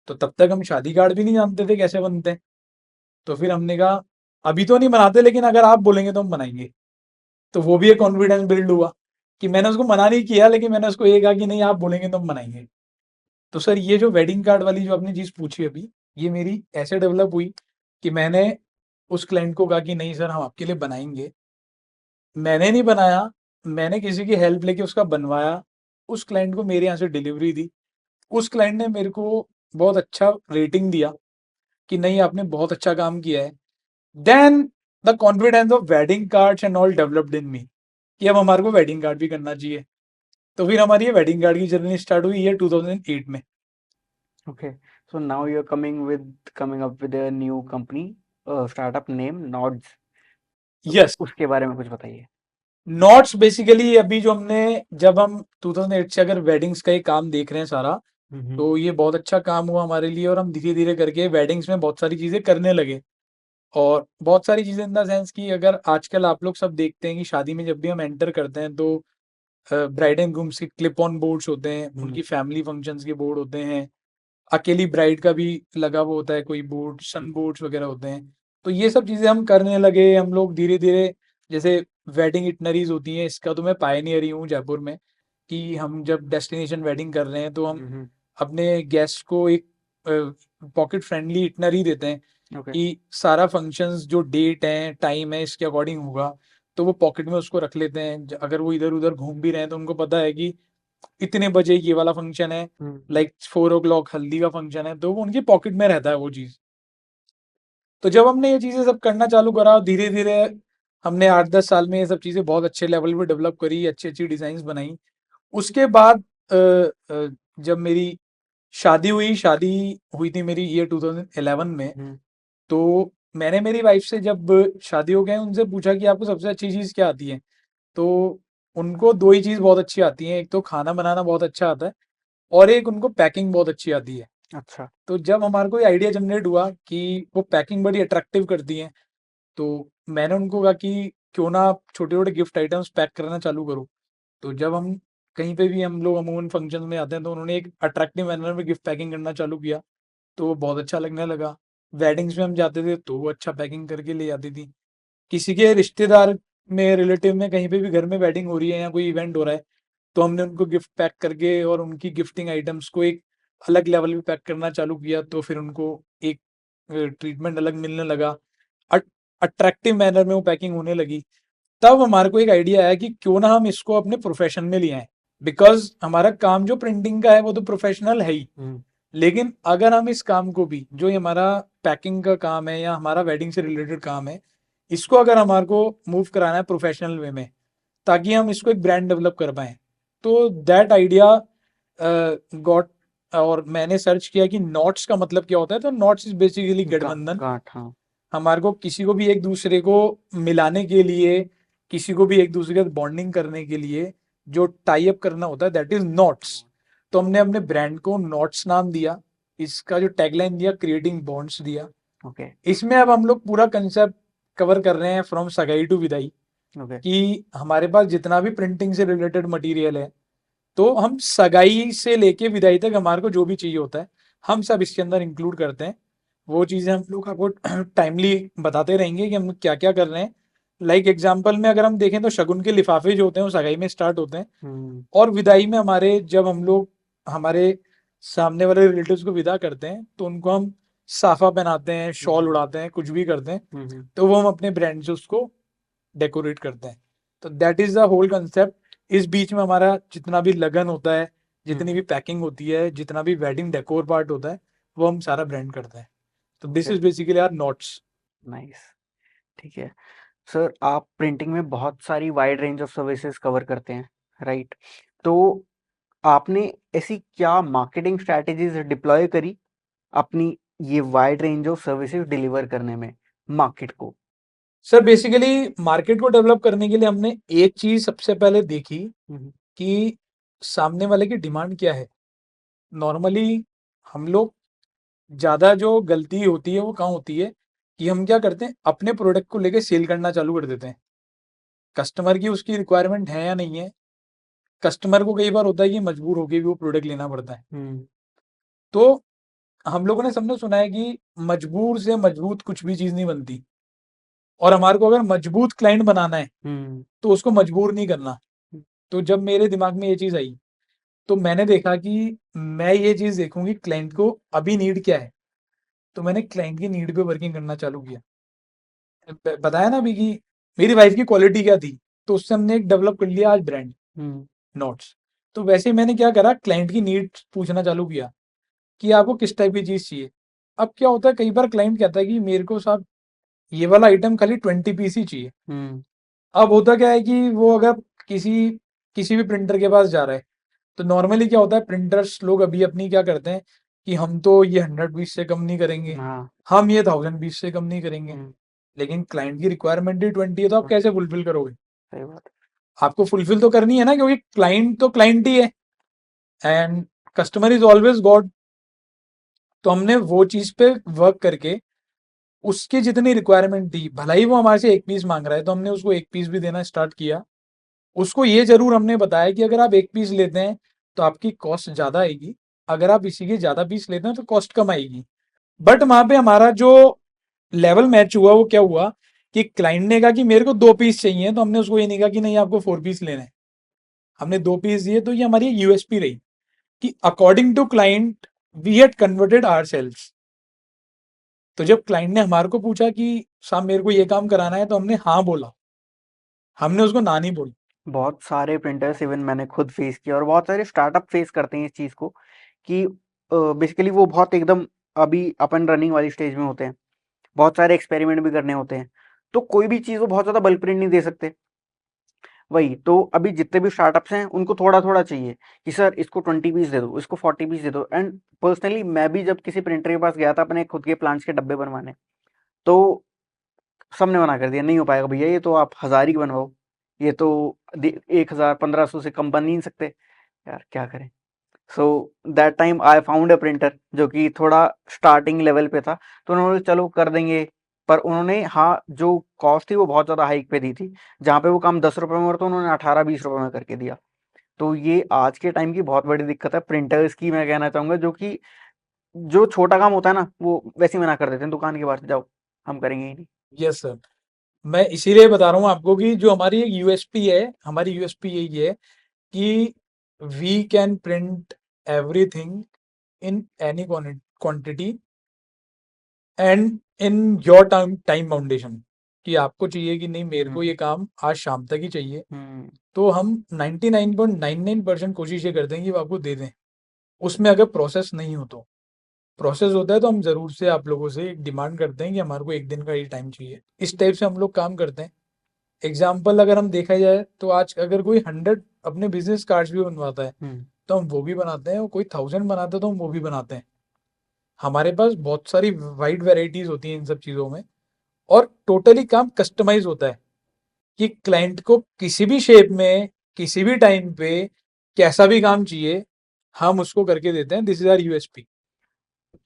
तो तब तक हम शादी कार्ड भी नहीं जानते थे कैसे बनते हैं। तो फिर हमने कहा अभी तो नहीं बनाते, लेकिन अगर आप बोलेंगे तो हम बनाएंगे। तो वो भी एक कॉन्फिडेंस बिल्ड हुआ कि मैंने उसको मना नहीं किया, लेकिन मैंने उसको ये कहा कि नहीं, आप बोलेंगे तो हम बनाएंगे। तो सर, ये जो वेडिंग कार्ड वाली जो आपने चीज़ पूछी अभी, ये मेरी ऐसे डेवलप हुई कि मैंने उस क्लाइंट को कहा कि नहीं सर, हम आपके लिए बनाएंगे। मैंने नहीं बनाया, मैंने किसी की हेल्प लेके उसका बनवाया, उस क्लाइंट को मेरे यहाँ से डिलीवरी दी। उस क्लाइंट ने मेरे को बहुत अच्छा रेटिंग दिया कि नहीं, आपने बहुत अच्छा काम किया है। Then the confidence of wedding cards and all developed in me कि अब हमारे को वेडिंग कार्ड भी करना चाहिए। तो फिर हमारी ये वेडिंग कार्ड की जर्नी स्टार्ट हुई है 2008 में। Okay, so now you're coming up with a new company, startup name Nods. तो यस, उसके बारे में कुछ बताइए। नॉट्स बेसिकली अभी जो हमने, जब हम 2008 से अगर वेडिंग्स का ही काम देख रहे हैं सारा, तो ये बहुत अच्छा काम हुआ हमारे लिए, और हम धीरे धीरे करके वेडिंग्स में बहुत सारी चीज़ें करने लगे। और बहुत सारी चीज़ें इन द सेंस कि अगर आजकल आप लोग सब देखते हैं कि शादी में जब भी हम एंटर करते हैं, तो ब्राइड एंड ग्रूम्स के क्लिप ऑन बोर्ड्स होते हैं, उनकी फैमिली फंक्शंस के बोर्ड होते हैं, अकेली ब्राइड का भी लगा हुआ होता है कोई बोर्ड, सन बोर्ड्स वगैरह होते हैं। तो ये सब चीज़ें हम करने लगे, हम लोग धीरे धीरे। जैसे वेडिंग इटनरीज होती हैं, इसका तो मैं पायनियर ही हूँ जयपुर में, कि हम जब डेस्टिनेशन वेडिंग कर रहे हैं, तो हम अपने गेस्ट को एक पॉकेट फ्रेंडली इटनरी देते हैं ओके। कि सारा फंक्शंस जो डेट है, टाइम है, इसके अकॉर्डिंग होगा। तो वो पॉकेट में उसको रख लेते हैं, अगर वो इधर उधर घूम भी रहे हैं, तो उनको पता है कि इतने बजे ये वाला फंक्शन है, लाइक 4 o'clock हल्दी का फंक्शन है, तो वो उनकी पॉकेट में रहता है वो चीज़। तो जब हमने ये चीज़ें सब करना चालू करा, धीरे धीरे हमने 8-10 साल में ये सब चीज़ें बहुत अच्छे लेवल पे डेवलप करी, अच्छी अच्छी डिज़ाइंस बनाई। उसके बाद जब मेरी शादी हुई थी मेरी ये 2011 में। तो मैंने मेरी वाइफ से जब शादी हो गए, उनसे पूछा कि आपको सबसे अच्छी चीज़ क्या आती है? तो उनको दो ही चीज़ बहुत अच्छी आती हैं, एक तो खाना बनाना बहुत अच्छा आता है, और एक उनको पैकिंग बहुत अच्छी आती है। अच्छा। तो जब हमारे को ये आइडिया जनरेट हुआ कि वो पैकिंग बड़ी अट्रैक्टिव करती हैं, तो मैंने उनको कहा कि क्यों ना आप छोटे छोटे गिफ्ट आइटम्स पैक करना चालू करो। तो जब हम कहीं पे भी हम लोग अमूमन फंक्शन में आते हैं, तो उन्होंने एक अट्रैक्टिव मैनर में गिफ्ट पैकिंग करना चालू किया, तो वो बहुत अच्छा लगने लगा। वेडिंग्स में हम जाते थे, तो वो अच्छा पैकिंग करके ले जाती थी। किसी के रिश्तेदार में, रिलेटिव में, कहीं पे भी घर में वेडिंग हो रही है या कोई इवेंट हो रहा है, तो हमने उनको गिफ्ट पैक करके और उनकी गिफ्टिंग आइटम्स को एक अलग लेवल पे पैक करना चालू किया, तो फिर उनको एक ट्रीटमेंट अलग मिलने लगा, अट्रैक्टिव मैनर में वो पैकिंग होने लगी। तब हमारे को एक आइडिया आया कि क्यों ना हम इसको अपने प्रोफेशन में ले आए, बिकॉज हमारा काम जो प्रिंटिंग का है वो तो प्रोफेशनल है ही, लेकिन अगर हम इस काम को भी, जो ये हमारा पैकिंग का काम है या हमारा वेडिंग से रिलेटेड काम है, इसको अगर हमारे को मूव कराना है प्रोफेशनल वे में, ताकि हम इसको एक ब्रांड डेवलप कर पाए, तो दैट आइडिया गॉट। और मैंने सर्च किया कि नॉट्स का मतलब क्या होता है, तो नॉट्स इज बेसिकली गठबंधन। गांठ, हाँ। हमारे को किसी को भी एक दूसरे को मिलाने के लिए, किसी को भी एक दूसरे के साथ बॉन्डिंग करने के लिए जो टाई अप करना होता है, दैट इज नॉट्स। तो हमने अपने ब्रांड को नॉट्स नाम दिया। इसका जो टैगलाइन दिया, क्रिएटिंग बॉन्ड्स दिया। ओके। इसमें अब हम लोग पूरा कंसेप्ट कवर कर रहे हैं फ्रॉम सगाई टू विदाई, ओके। कि हमारे पास जितना भी प्रिंटिंग से रिलेटेड मटेरियल है, तो हम सगाई से लेके विदाई तक हमारे को जो भी चाहिए होता है, हम सब इसके अंदर इंक्लूड करते हैं। वो चीज़ें हम लोग आपको टाइमली बताते रहेंगे कि हम क्या क्या कर रहे हैं। लाइक एग्जाम्पल में अगर हम देखें तो शगुन के लिफाफे जो होते हैं वो सगाई में स्टार्ट होते हैं, और विदाई में हमारे जब हम लोग हमारे सामने वाले रिलेटिव्स को विदा करते हैं तो उनको हम साफा पहनाते हैं, शॉल उड़ाते हैं, कुछ भी करते हैं, तो वो हम अपने ब्रांड से उसको डेकोरेट करते हैं। तो that is the whole concept. इस बीच में हमारा जितना भी लगन होता है, जितनी भी पैकिंग होती है, जितना भी वेडिंग डेकोर पार्ट होता है, वो हम सारा ब्रांड करते हैं। तो this is basically our notes. Nice. ठीक है सर, आप प्रिंटिंग में बहुत सारी wide range of services cover करते हैं, राइट? तो आपने ऐसी क्या मार्केटिंग स्ट्रैटेजीज डिप्लॉय करी अपनी ये wide range of services deliver करने में मार्केट को? सर बेसिकली मार्केट को डेवलप करने के लिए हमने एक चीज सबसे पहले देखी कि सामने वाले की डिमांड क्या है। नॉर्मली हम लोग ज्यादा जो गलती होती है वो कहाँ होती है कि हम क्या करते हैं, अपने प्रोडक्ट को लेके सेल करना चालू कर देते हैं। कस्टमर की उसकी रिक्वायरमेंट है या नहीं है, कस्टमर को कई बार होता है कि मजबूर होके भी वो प्रोडक्ट लेना पड़ता है। तो हम लोगों ने सबने सुना है कि मजबूर से मजबूत कुछ भी चीज नहीं बनती, और हमारे को अगर मजबूत क्लाइंट बनाना है तो उसको मजबूर नहीं करना। तो जब मेरे दिमाग में ये चीज आई, तो मैंने देखा कि मैं ये चीज देखूंगी क्लाइंट को अभी नीड क्या है। तो मैंने क्लाइंट की नीड पे वर्किंग करना चालू किया। बताया ना अभी कि मेरी वाइफ की क्वालिटी क्या थी, तो उससे हमने एक डेवलप कर लिया आज ब्रांड नोट्स। तो वैसे ही मैंने क्या करा, क्लाइंट की नीड पूछना चालू किया कि आपको किस टाइप की चीज चाहिए। अब क्या होता है, कई बार क्लाइंट कहता है कि मेरे को साहब ये वाला आइटम खाली 20 पीस ही चाहिए। अब होता क्या है कि वो अगर किसी किसी भी प्रिंटर के पास जा रहा है, तो नॉर्मली क्या होता है, प्रिंटर्स लोग अभी अपनी क्या करते हैं कि हम तो ये 100 पीस से कम नहीं करेंगे, हम ये 1000 पीस से कम नहीं करेंगे। लेकिन क्लाइंट की रिक्वायरमेंट ही 20 है, तो आप कैसे फुलफिल करोगे? सही बात। आपको फुलफिल तो करनी है ना, क्योंकि क्लाइंट तो क्लाइंट ही है, and customer is always God. तो हमने वो चीज पे वर्क करके उसकी जितनी रिक्वायरमेंट थी, भला ही वो हमारे से 1 पीस मांग रहा है, तो हमने उसको 1 पीस भी देना स्टार्ट किया। उसको ये जरूर हमने बताया कि अगर आप 1 पीस लेते हैं तो आपकी कॉस्ट ज्यादा आएगी, अगर आप इसी के ज्यादा पीस लेते हैं तो कॉस्ट कम आएगी। बट वहां पे हमारा जो लेवल मैच हुआ वो क्या हुआ कि क्लाइंट ने कहा कि मेरे को 2 पीस चाहिए, तो हमने उसको ये नहीं कहा कि नहीं आपको 4 पीस लेने हैं, हमने 2 पीस दिए। तो ये हमारी यूएसपी रही कि according to client we had converted our sales. तो जब क्लाइंट ने हमारे को पूछा कि साहब मेरे को ये काम कराना है, तो हमने हाँ बोला, हमने उसको ना नहीं बोली। बहुत सारे प्रिंटर्स इवन मैंने खुद फेस किया और बहुत सारे स्टार्टअप फेस करते हैं इस चीज़ को कि बेसिकली वो बहुत एकदम अभी अप एंड रनिंग वाली स्टेज में होते हैं, बहुत सारे एक्सपेरिमेंट भी करने होते हैं, तो कोई भी चीज़ वो बहुत ज़्यादा बल्क प्रिंट नहीं दे सकते। वही तो अभी जितने भी स्टार्टअप्स हैं उनको थोड़ा थोड़ा चाहिए कि सर इसको 20 पीस दे दो, इसको 40 पीस दे दो। एंड पर्सनली मैं भी जब किसी प्रिंटर के पास गया था अपने खुद के प्लांट्स के डब्बे बनवाने, तो सबने मना कर दिया, नहीं हो पाएगा भैया, ये तो आप 1000 ही बनवाओ, ये तो 1000 1500 से कम बन नहीं सकते। यार क्या करें। So that time I found a printer जो कि थोड़ा स्टार्टिंग लेवल पे था, तो उन्होंने चलो कर देंगे। पर उन्होंने हाँ जो कॉस्ट थी वो बहुत ज़्यादा हाइक पे दी थी, जहाँ पे वो काम 10 रुपये में तो उन्होंने 18 20 रुपये में करके दिया। तो ये आज के टाइम की बहुत बड़ी दिक्कत है प्रिंटर्स की, मैं कहना चाहूँगा, जो कि जो छोटा काम होता है ना वो वैसे ही मना कर देते हैं, दुकान के बाहर से जाओ, हम करेंगे ही नहीं। यस सर, मैं इसीलिए बता रहा हूँ आपको कि जो हमारी एक यूएसपी है, हमारी यूएसपी यही है कि we can print everything in any quantity and in your time foundation. कि आपको चाहिए कि नहीं मेरे को ये काम आज शाम तक ही चाहिए, तो हम 99.99% कोशिश ये करते हैं कि वो आपको दे दें। उसमें अगर प्रोसेस नहीं हो तो, प्रोसेस होता है तो हम जरूर से आप लोगों से एक डिमांड करते हैं कि हमारे को 1 दिन का ये टाइम चाहिए। इस टाइप से हम लोग काम करते हैं। एग्जाम्पल अगर हम देखा जाए तो आज अगर कोई 100 अपने बिजनेस कार्ड्स भी बनवाता है, तो हम वो भी बनाते हैं, और कोई 1000 बनाता है तो हम वो भी बनाते हैं। हमारे पास बहुत सारी वाइड वेराइटीज होती हैं इन सब चीज़ों में, और टोटली काम कस्टमाइज होता है कि क्लाइंट को किसी भी शेप में, किसी भी टाइम पे, कैसा भी काम चाहिए, हम उसको करके देते हैं। This is our USP.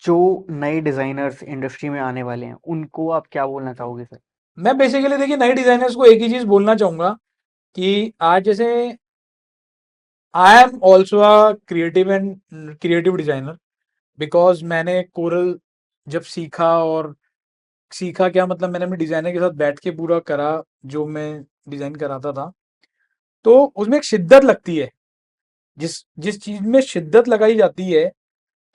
जो नए डिजाइनर्स इंडस्ट्री में आने वाले हैं उनको आप क्या बोलना चाहोगे सर? मैं बेसिकली देखिए नए डिजाइनर्स को एक ही चीज बोलना चाहूंगा कि आज जैसे I am also a creative designer, because मैंने कोरल जब सीखा, और सीखा क्या मतलब मैंने अपने डिजाइनर के साथ बैठ के पूरा करा जो मैं डिजाइन कराता था, तो उसमें एक शिद्दत लगती है। जिस जिस चीज में शिद्दत लगाई जाती है,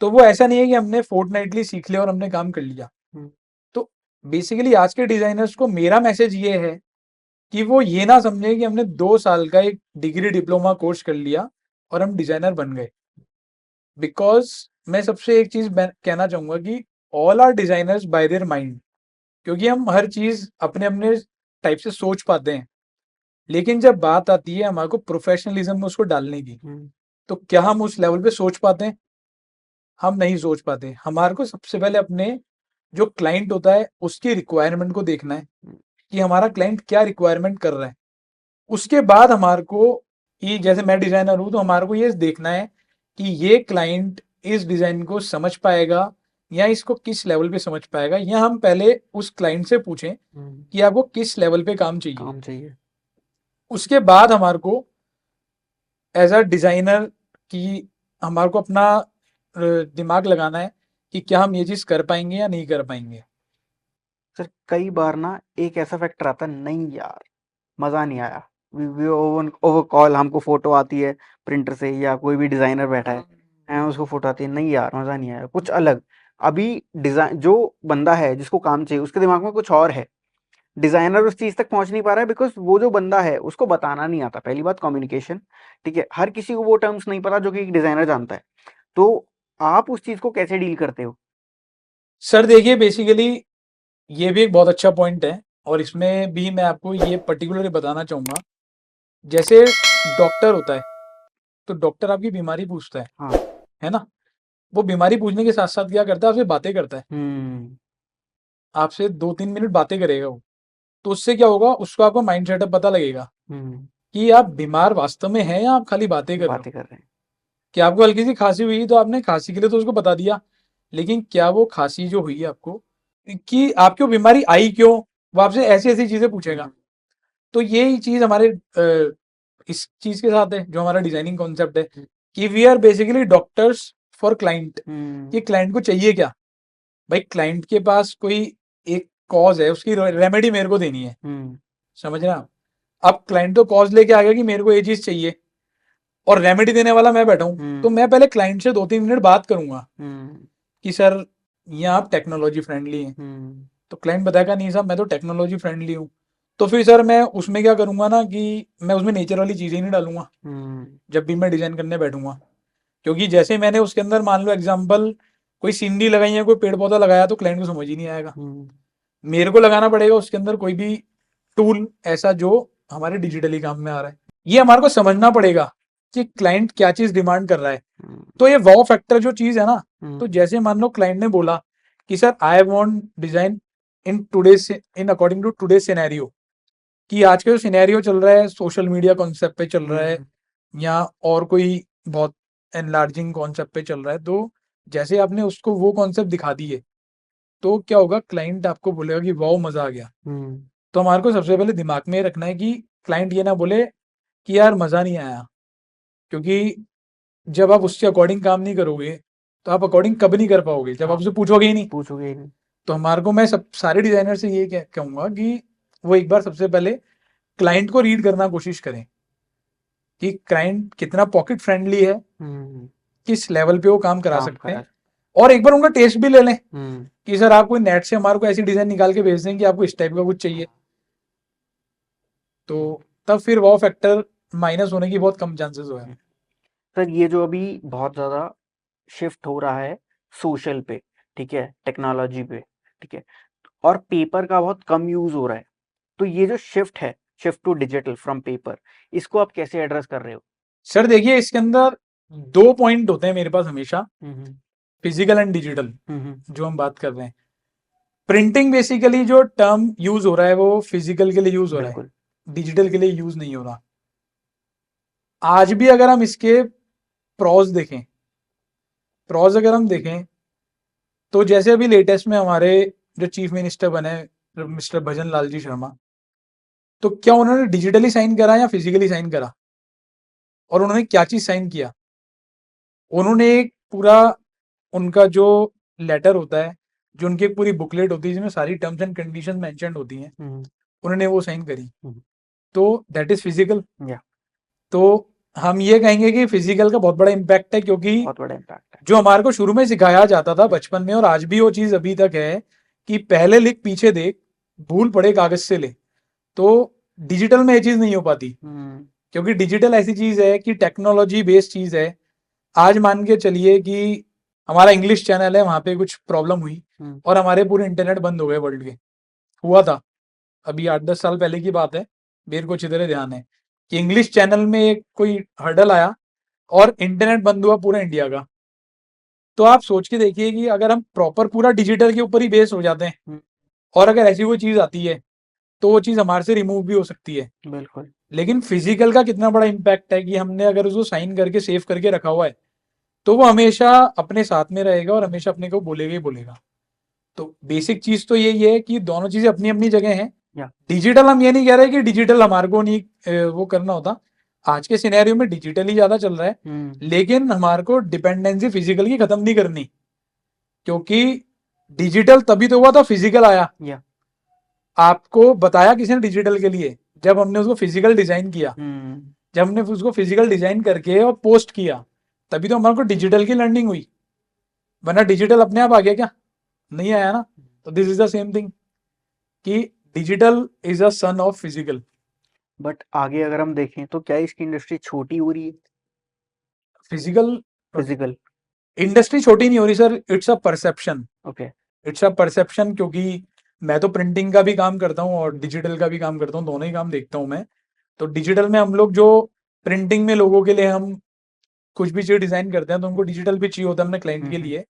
तो वो ऐसा नहीं है कि हमने फोर्टनाइटली सीख लिया और हमने काम कर लिया। हम्म, तो बेसिकली आज के डिजाइनर्स को मेरा मैसेज ये है कि वो ये ना समझे कि हमने 2 साल का एक डिग्री डिप्लोमा कोर्स कर लिया और हम डिजाइनर बन गए। बिकॉज मैं सबसे एक चीज कहना चाहूंगा कि all our designers by their mind, क्योंकि हम हर चीज अपने अपने टाइप से सोच पाते हैं, लेकिन जब बात आती है हमारे को प्रोफेशनलिज्म में उसको डालने की, हम्म, तो क्या हम उस लेवल पे सोच पाते हैं? हम नहीं सोच पाते। हमारे को सबसे पहले अपने जो क्लाइंट होता है उसकी रिक्वायरमेंट को देखना है हम्म, कि हमारा क्लाइंट क्या रिक्वायरमेंट कर रहा है। उसके बाद हमारे को, कि जैसे मैं डिजाइनर हूं तो हमारे को ये देखना है कि ये क्लाइंट इस डिजाइन को समझ पाएगा या इसको किस लेवल पे समझ पाएगा, या हम पहले उस क्लाइंट से पूछें कि आपको किस लेवल पे काम चाहिए। काम चाहिए। उसके बाद हमारे को एज अ डिजाइनर की हमारे को अपना दिमाग लगाना है कि क्या हम ये चीज कर पाएंगे या नहीं कर पाएंगे। सर कई बार ना एक ऐसा फैक्टर आता है, नहीं यार मजा नहीं आया, वी ओवर ओवर कॉल, हमको फोटो आती है प्रिंटर से या कोई भी डिजाइनर बैठा है उसको फोटो आती है, नहीं यार मजा नहीं आया, कुछ अलग। अभी डिजाइन जो बंदा है जिसको काम चाहिए उसके दिमाग में कुछ और है, डिजाइनर उस चीज तक पहुंच नहीं पा रहा है बिकॉज वो जो बंदा है उसको बताना नहीं आता। पहली बात कम्युनिकेशन, ठीक है, हर किसी को वो टर्म्स नहीं पता जो कि एक डिजाइनर जानता है। तो आप उस चीज को कैसे डील करते हो? सर देखिए बेसिकली ये भी एक बहुत अच्छा पॉइंट है, और इसमें भी मैं आपको ये पर्टिकुलरली बताना चाहूंगा। जैसे डॉक्टर होता है, तो डॉक्टर आपकी बीमारी पूछता हाँ। है ना? वो बीमारी पूछने के साथ साथ क्या करता है, आपसे बातें करता है। हम्म। आपसे 2-3 मिनट बातें करेगा वो। तो उससे क्या होगा, उसको आपका माइंड सेटअप पता लगेगा हम्म। कि आप बीमार वास्तव में हैं या आप खाली बातें कर रहे हो। बातें कर रहे हैं। कि आपको हल्की सी खांसी हुई तो आपने खांसी के लिए तो उसको बता दिया, लेकिन क्या वो खांसी जो हुई है आपको, कि आपको बीमारी आई क्यों, वो आपसे ऐसी ऐसी चीजें पूछेगा। तो यही चीज हमारे इस चीज के साथ है जो हमारा डिजाइनिंग कॉन्सेप्ट है, कि we are basically doctors for client. Hmm. कि क्लाइंट को चाहिए क्या? भाई क्लाइंट के पास कोई एक कॉज है, उसकी रेमेडी मेरे को देनी है। हम्म। समझ रहे हैं आप? अब क्लाइंट तो कॉज लेके आ गया कि मेरे को ये चीज चाहिए, और रेमेडी देने वाला मैं बैठा हूं, तो हम्म। मैं पहले क्लाइंट से 2-3 मिनट बात करूंगा हम्म। कि सर यहाँ आप टेक्नोलॉजी फ्रेंडली हैं। हम्म। तो क्लाइंट बताएगा नहीं साहब मैं तो टेक्नोलॉजी फ्रेंडली हूँ। तो फिर सर मैं उसमें क्या करूंगा ना, कि मैं उसमें नेचर वाली चीजें ही नहीं डालूंगा हम्म। जब भी मैं डिजाइन करने बैठूंगा। क्योंकि जैसे मैंने उसके अंदर मान लो एग्जाम्पल कोई सीनरी लगाई है, कोई पेड़ पौधा लगाया, तो क्लाइंट को समझ ही नहीं आएगा। हम्म। मेरे को लगाना पड़ेगा उसके अंदर कोई भी टूल ऐसा जो हमारे डिजिटली काम में आ रहा है। ये हमारे को समझना पड़ेगा कि क्लाइंट क्या चीज डिमांड कर रहा है। हम्म। तो ये वाव फैक्टर जो चीज है ना, हम्म। तो जैसे मान लो क्लाइंट ने बोला कि sir I want design in today in according to today scenario, कि आज का जो सिनेरियो चल रहा है सोशल मीडिया कॉन्सेप्ट पे चल रहा है, हम्म। या और कोई बहुत एनलार्जिंग कॉन्सेप्ट पे चल रहा है, तो जैसे आपने उसको वो कॉन्सेप्ट दिखा दिए, तो क्या होगा, क्लाइंट आपको बोलेगा कि वाओ मजा आ गया। हम्म। तो हमारे को सबसे पहले दिमाग में ये रखना है कि क्लाइंट ये ना बोले कि यार मजा नहीं आया, क्योंकि जब आप उसके अकॉर्डिंग काम नहीं करोगे तो आप अकॉर्डिंग कब नहीं कर पाओगे जब आप हाँ, उसे पूछोगे ही नहीं। पूछोगे ही नहीं। तो हमारे को, मैं सब सारे डिजाइनर से ये कहूंगा कि वो एक बार सबसे पहले क्लाइंट को रीड करना कोशिश करें कि क्लाइंट कितना पॉकेट फ्रेंडली है, हम्म। किस लेवल पे वो काम करा काम सकते करा। हैं। और एक बार उनका टेस्ट भी ले लें हम्म। कि सर आप कोई नेट से हमारे को ऐसी डिजाइन निकाल के भेज दें कि आपको इस टाइप का कुछ चाहिए, तो तब फिर वो फैक्टर माइनस होने की बहुत कम चांसेस हो है। सर ये जो अभी बहुत ज़्यादा शिफ्ट हो रहा है सोशल पे, ठीक है, टेक्नोलॉजी पे, ठीक है, और पेपर का बहुत कम यूज़ हो रहा है, तो ये जो शिफ्ट है, shift to digital from paper, इसको आप कैसे एड्रेस कर रहे हो? सर देखिए इसके अंदर 2 पॉइंट होते हैं मेरे पास हमेशा, हम्म। फिजिकल एंड डिजिटल, हम्म। जो हम बात कर रहे हैं। प्रिंटिंग बेसिकली जो टर्म यूज हो रहा है वो फिजिकल के लिए यूज हो रहा है, बिल्कुल। डिजिटल के लिए यूज नहीं हो रहा। आज भी अगर हम इसके प्रॉज देखें, प्रॉज अगर हम देखें, तो जैसे अभी लेटेस्ट में हमारे जो चीफ मिनिस्टर बने मिस्टर भजन लाल जी शर्मा, तो क्या उन्होंने डिजिटली साइन करा या फिजिकली साइन करा? और उन्होंने क्या चीज साइन किया? उन्होंने एक पूरा उनका जो लेटर होता है, जो उनकी एक पूरी बुकलेट होती है जिसमें सारी टर्म्स एंड कंडीशन मेंशन होती हैं, उन्होंने वो साइन करी। तो दैट इज फिजिकल। या तो हम ये कहेंगे कि फिजिकल का बहुत बड़ा इम्पैक्ट है, क्योंकि बहुत बड़ा इम्पैक्ट है। जो हमारे को शुरू में सिखाया जाता था बचपन में, और आज भी वो चीज अभी तक है कि पहले लिख पीछे देख, भूल पड़े कागज से ले। तो डिजिटल में ये चीज नहीं हो पाती, क्योंकि डिजिटल ऐसी चीज है कि टेक्नोलॉजी बेस्ड चीज है। आज मान के चलिए कि हमारा इंग्लिश चैनल है, वहां पे कुछ प्रॉब्लम हुई और हमारे पूरे इंटरनेट बंद हो गए वर्ल्ड के। हुआ था अभी 8-10 साल पहले की बात है, मेरे को अच्छी तरह ध्यान है कि इंग्लिश चैनल में एक कोई हर्डल आया और इंटरनेट बंद हुआ पूरा इंडिया का। तो आप सोच के देखिए कि अगर हम प्रॉपर पूरा डिजिटल के ऊपर ही बेस हो जाते हैं और अगर ऐसी कोई चीज आती है तो वो चीज हमारे से रिमूव भी हो सकती है। बिल्कुल। लेकिन फिजिकल का कितना बड़ा इम्पैक्ट है कि हमने अगर उसको साइन करके सेव करके रखा हुआ है तो वो हमेशा अपने साथ में रहेगा और हमेशा अपने को बोलेगा ही बोलेगा। तो बेसिक चीज तो यही है कि दोनों चीजें अपनी अपनी जगह हैं। या डिजिटल हम ये नहीं कह रहे कि डिजिटल हमारे को नहीं वो करना होता। आज के सिनेरियो में डिजिटल ही ज्यादा चल रहा है, लेकिन हमारे को डिपेंडेंसी फिजिकल की खत्म नहीं करनी, क्योंकि डिजिटल तभी तो हुआ था फिजिकल आया। या आपको बताया किसने डिजिटल के लिए? जब हमने उसको फिजिकल डिजाइन किया, जब हमने उसको फिजिकल डिजाइन करके और पोस्ट किया, तभी तो हमारे को डिजिटल की लर्निंग हुई। वरना डिजिटल अपने आप आ गया क्या? नहीं आया ना। तो this is the same thing कि digital is a son of physical. But आगे अगर हम देखें तो क्या इसकी इंडस्ट्री छोटी हो रही है? फिजिकल फिजिकल इंडस्ट्री छोटी नहीं हो रही sir, it's a perception. Okay. It's a perception, क्योंकि मैं तो प्रिंटिंग का भी काम करता हूँ और डिजिटल का भी काम करता हूँ, दोनों ही काम देखता हूँ मैं। तो डिजिटल में हम लोग जो प्रिंटिंग में लोगों के लिए हम कुछ भी चीज डिजाइन करते हैं तो उनको डिजिटल भी चाहिए होता है अपने क्लाइंट के लिए।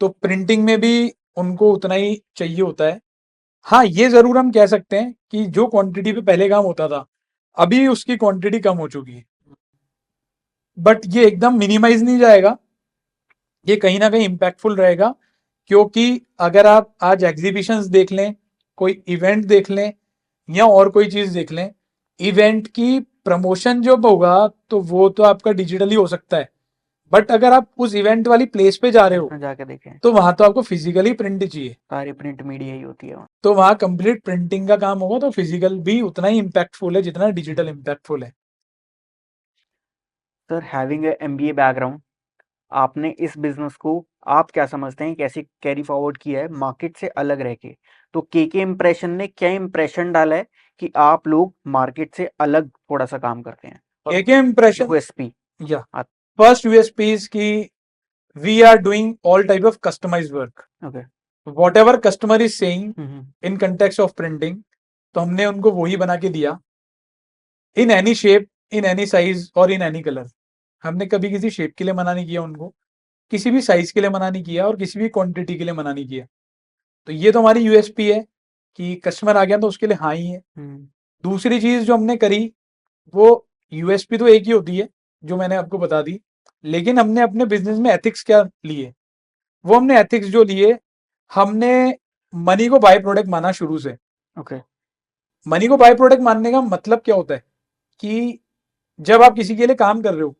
तो प्रिंटिंग में भी उनको उतना ही चाहिए होता है। हाँ, ये जरूर हम कह सकते हैं कि जो क्वांटिटी पे पहले काम होता था अभी उसकी क्वांटिटी कम हो चुकी है, बट ये एकदम मिनिमाइज नहीं जाएगा, ये कहीं ना कहीं इम्पैक्टफुल रहेगा। क्योंकि अगर आप आज एग्जीबिशंस देख लें, कोई इवेंट देख लें या और कोई चीज देख लें, इवेंट की प्रमोशन जब होगा तो वो तो आपका डिजिटली हो सकता है, बट अगर आप उस इवेंट वाली प्लेस पे जा रहे हो जाके देखें तो वहां तो आपको फिजिकली प्रिंट चाहिए। सारी प्रिंट मीडिया ही होती है वहाँ। तो वहां कंप्लीट प्रिंटिंग का काम होगा, तो फिजिकल भी उतना ही इम्पैक्टफुल है जितना डिजिटल इम्पैक्टफुल है। Sir having a MBA background, आपने इस बिजनेस को आप क्या समझते हैं कैसे कैरी फॉरवर्ड किया है मार्केट से अलग रह के? तो के इम्प्रेशन ने क्या इम्प्रेशन डाला है कि आप लोग मार्केट से अलग थोड़ा सा काम करते हैं? एक इम्प्रेशन यूएसपी या फर्स्ट यूएसपी इज की we are doing all type of customized work, okay. Whatever customer is saying in context of printing, तो हमने उनको वही बना के दिया, in any shape, in any size और इन एनी कलर। हमने कभी किसी शेप के लिए मना नहीं किया उनको, किसी भी साइज के लिए मना नहीं किया और किसी भी क्वांटिटी के लिए मना नहीं किया। तो ये तो हमारी यूएसपी है कि कस्टमर आ गया तो उसके लिए हाँ ही है। दूसरी चीज जो हमने करी, वो यूएसपी तो एक ही होती है जो मैंने आपको बता दी, लेकिन हमने अपने बिजनेस में एथिक्स क्या लिए? वो हमने एथिक्स जो लिए, हमने मनी को बाय प्रोडक्ट माना शुरू से। ओके। मनी को बाय प्रोडक्ट मानने का मतलब क्या होता है कि जब आप किसी के लिए काम कर रहे हो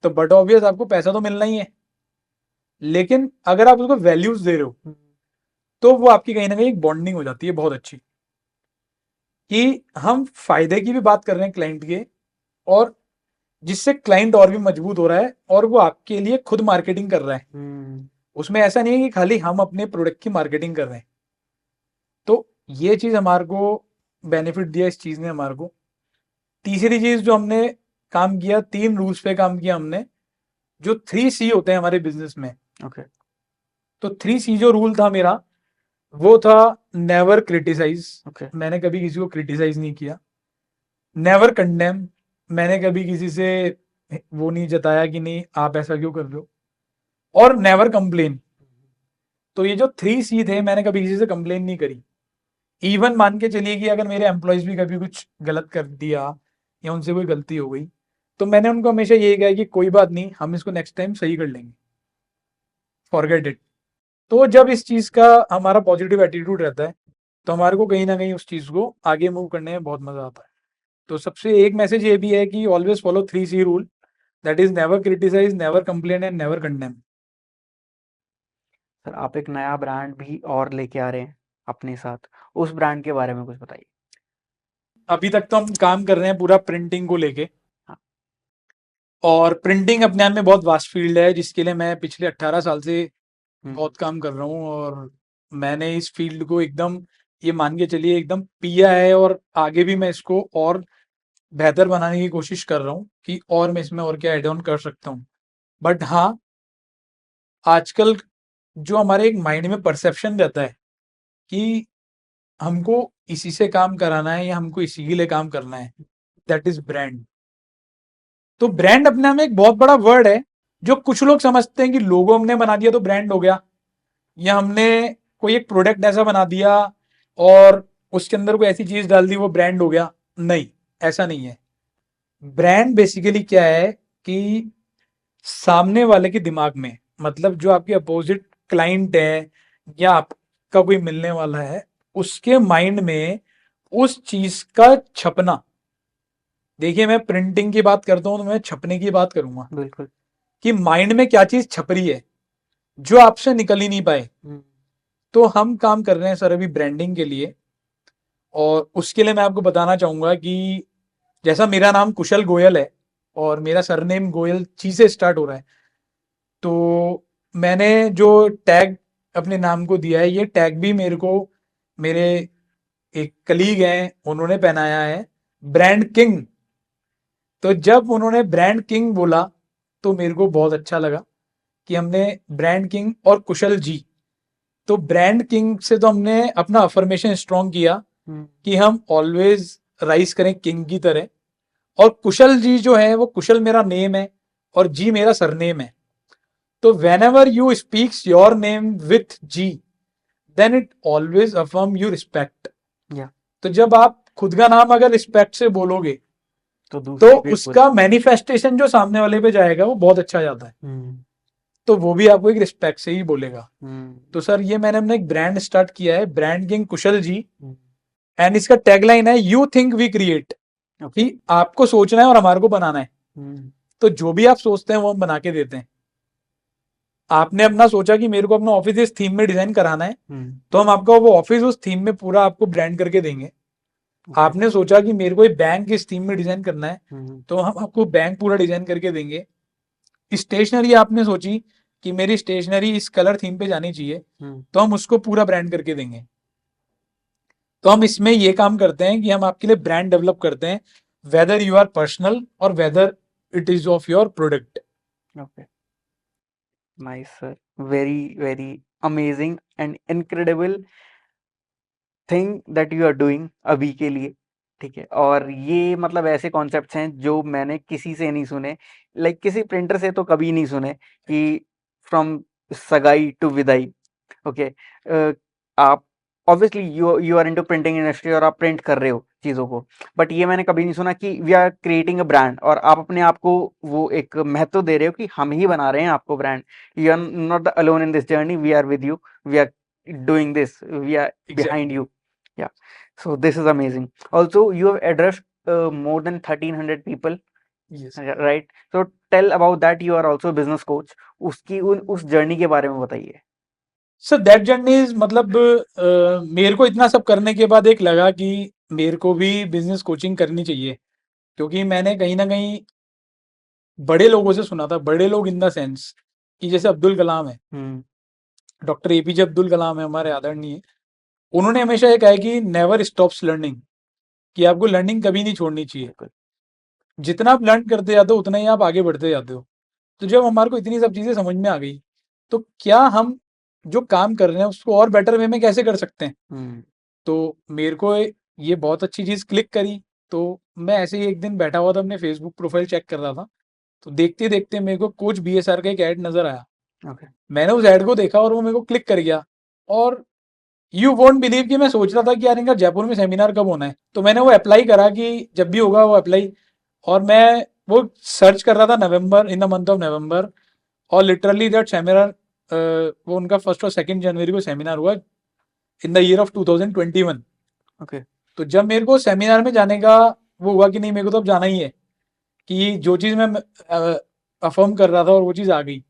तो बट ऑब्वियस आपको पैसा तो मिलना ही है, लेकिन अगर आप उसको वैल्यूज दे रहे हो तो वो आपकी कहीं ना कहीं एक बॉन्डिंग हो जाती है बहुत अच्छी, कि हम फायदे की भी बात कर रहे हैं क्लाइंट के, और जिससे क्लाइंट और भी मजबूत हो रहा है और वो आपके लिए खुद मार्केटिंग कर रहा है। उसमें ऐसा नहीं है कि खाली हम अपने प्रोडक्ट की मार्केटिंग कर रहे हैं। तो ये चीज हमारे को बेनिफिट दिया इस चीज ने हमारे को। तीसरी चीज जो हमने काम किया, 3 रूल्स पे काम किया हमने, जो 3C होते हैं हमारे बिजनेस में। ओके। तो 3C जो रूल था मेरा, वो था नेवर क्रिटिसाइज, ओके। मैंने कभी किसी को क्रिटिसाइज नहीं किया। नेवर कंडेम, मैंने कभी किसी से वो नहीं जताया कि नहीं आप ऐसा क्यों कर रहे हो। और नेवर कंप्लेन। तो ये जो 3C थे, मैंने कभी किसी से कंप्लेन नहीं करी। इवन मान के चलिए कि अगर मेरे एम्प्लॉयज भी कभी कुछ गलत कर दिया या उनसे कोई गलती हो गई, तो मैंने उनको हमेशा यही कहा कि कोई बात नहीं, हम इसको नेक्स्ट टाइम सही कर लेंगे, फॉरगेट इट। तो जब इस चीज़ का हमारा पॉजिटिव एटीट्यूड रहता है, तो हमारे को कहीं न कहीं उस चीज़ को आगे मूव करने में बहुत मज़ा आता है। तो सबसे एक मैसेज ये भी है कि always follow 3 C rule, that is never criticise, never complain and never condemn. Sir आप एक नया ब्रांड भी और लेके आ रहे हैं अपने साथ, उस ब्रांड के बारे में कुछ बताइए। अभी तक तो हम काम कर रहे हैं पूरा प्रिंटिंग को लेके, हाँ। और प्रिंटिंग अपने आप में बहुत वास्ट फील्ड है, जिसके लिए मैं पिछले 18 साल से बहुत काम कर रहा हूँ, और मैंने इस फील्ड को एकदम, ये मान के चलिए, एकदम पिया है, और आगे भी मैं इसको और बेहतर बनाने की कोशिश कर रहा हूँ कि और मैं इसमें और क्या ऐड ऑन कर सकता हूँ। बट हाँ, आजकल जो हमारे एक माइंड में परसेप्शन रहता है कि हमको इसी से काम कराना है या हमको इसी के लिए काम करना है, दैट इज ब्रांड। तो ब्रांड अपने आप में एक बहुत बड़ा वर्ड है, जो कुछ लोग समझते हैं कि लोगो हमने बना दिया तो ब्रांड हो गया, या हमने कोई एक प्रोडक्ट ऐसा बना दिया और उसके अंदर कोई ऐसी चीज डाल दी वो ब्रांड हो गया। नहीं, ऐसा नहीं है। ब्रांड बेसिकली क्या है कि सामने वाले के दिमाग में, मतलब जो आपके अपोजिट क्लाइंट है या आपका कोई मिलने वाला है, उसके माइंड में उस चीज का छपना। देखिए, मैं प्रिंटिंग की बात करता हूं तो मैं छपने की बात करूंगा बिल्कुल। कि माइंड में क्या चीज छप रही है जो आपसे निकल ही नहीं पाए। तो हम काम कर रहे हैं सर अभी ब्रांडिंग के लिए, और उसके लिए मैं आपको बताना चाहूंगा कि जैसा मेरा नाम कुशल गोयल है और मेरा सरनेम गोयल ची से स्टार्ट हो रहा है, तो मैंने जो टैग अपने नाम को दिया है, ये टैग भी मेरे को मेरे एक कलीग हैं उन्होंने पहनाया है, ब्रांड किंग। तो जब उन्होंने ब्रांड किंग बोला तो मेरे को बहुत अच्छा लगा कि हमने ब्रांड किंग और कुशल जी, तो ब्रांड किंग से तो हमने अपना अफर्मेशन स्ट्रॉन्ग किया कि हम ऑलवेज राइज करें किंग की तरह। और कुशल जी जो है, वो कुशल मेरा नेम है और जी मेरा सरनेम है। तो whenever you speaks your name with ji, then it always affirm you respect. या तो जब आप खुद का नाम अगर रिस्पेक्ट से बोलोगे, तो तो दूसरे बिल्कुल। उसका मैनिफेस्टेशन जो सामने वाले पे जाएगा वो बहुत अच्छा जाता है। तो वो भी आपको एक रिस्पेक्ट से ही बोलेगा। तो सर ये मैंने अपना एक ब्रांड स्टार्ट किया है, brand king Kushal ji, and इसका टैगलाइन है यू थिंक वी क्रिएट, कि आपको सोचना है और हमारे को बनाना है। तो जो भी आप सोचते हैं वो हम बना के देते हैं। आपने अपना सोचा कि मेरे को अपना ऑफिस इस थीम में डिजाइन कराना है, तो हम आपको वो ऑफिस उस थीम में पूरा आपको ब्रांड करके देंगे। आपने सोचा कि मेरे को एक बैंक इस थीम में डिजाइन करना है, तो हम आपको बैंक पूरा डिजाइन करके देंगे। स्टेशनरी आपने सोची कि मेरी स्टेशनरी इस कलर थीम पे जानी चाहिए, तो हम उसको पूरा ब्रांड करके देंगे। तो हम इसमें ये काम करते हैं कि हम आपके लिए ब्रांड डेवलप करते हैं, वेदर यू आर पर्सनल और whether it is of your product. Okay, nice sir, very very amazing and incredible thing that you are doing अभी के लिए। ठीक है, और ये मतलब ऐसे कॉन्सेप्ट्स हैं जो मैंने किसी से नहीं सुने, लाइक किसी प्रिंटर से तो कभी नहीं सुने कि फ्रॉम सगाई टू विदाई। ओके, आप obviously you are into printing industry और आप प्रिंट कर रहे हो चीज़ों को, बट ये मैंने कभी नहीं सुना कि we are creating a brand और आप अपने आप को वो एक महत्व दे रहे हो कि हम ही बना रहे हैं आपको brand. You are not the alone in this journey, we are with you, we are doing this, we are behind exactly. you. Yeah, so this is amazing. Also you have addressed more than 1300 people, yes right? So tell about that, you are also a business coach, उसकी उस जर्नी के बारे में बताइए। सर दैट जर्नी इज, मतलब मेरे को इतना सब करने के बाद एक लगा कि मेरे को भी बिजनेस कोचिंग करनी चाहिए, क्योंकि मैंने कहीं ना कहीं बड़े लोगों से सुना था, बड़े लोग इन द सेंस कि जैसे अब्दुल कलाम है, डॉक्टर एपीजे अब्दुल कलाम है हमारे आदरणीय, उन्होंने हमेशा ये कहा है कि नेवर स्टॉप्स लर्निंग, कि आपको लर्निंग कभी नहीं छोड़नी चाहिए। बिल्कुल। जितना आप लर्न करते जाते हो उतना ही आप आगे बढ़ते जाते हो। तो जब हमारे को इतनी सब चीजें समझ में आ गई, तो क्या हम जो काम कर रहे हैं उसको और बेटर वे में कैसे कर सकते हैं। तो मेरे को ये बहुत अच्छी चीज क्लिक करी। तो मैं ऐसे ही एक दिन बैठा हुआ था, अपने फेसबुक प्रोफाइल चेक कर रहा था, तो देखते देखते मेरे को कोच बीएसआर का एक ऐड नजर आया। Okay. मैंने उस ऐड को देखा और वो मेरे को क्लिक कर गया। और यू वोंट बिलीव कि मैं सोच रहा था कि यार इनका जयपुर में सेमिनार कब होना है, तो मैंने वो अप्लाई करा कि जब भी होगा वो अप्लाई। और मैं वो सर्च कर रहा था November, in the month of November, और लिटरली दैट सेमिनार वो उनका 1 और 2 जनवरी को सेमिनार हुआ in the year of 2021। Okay. तो जब मेरे को सेमिनार में जाने का वो हुआ कि नहीं मेरे को तो अब जाना ही है, कि जो चीज़ मैं अफर्म कर रहा था और वो चीज़ आ गई,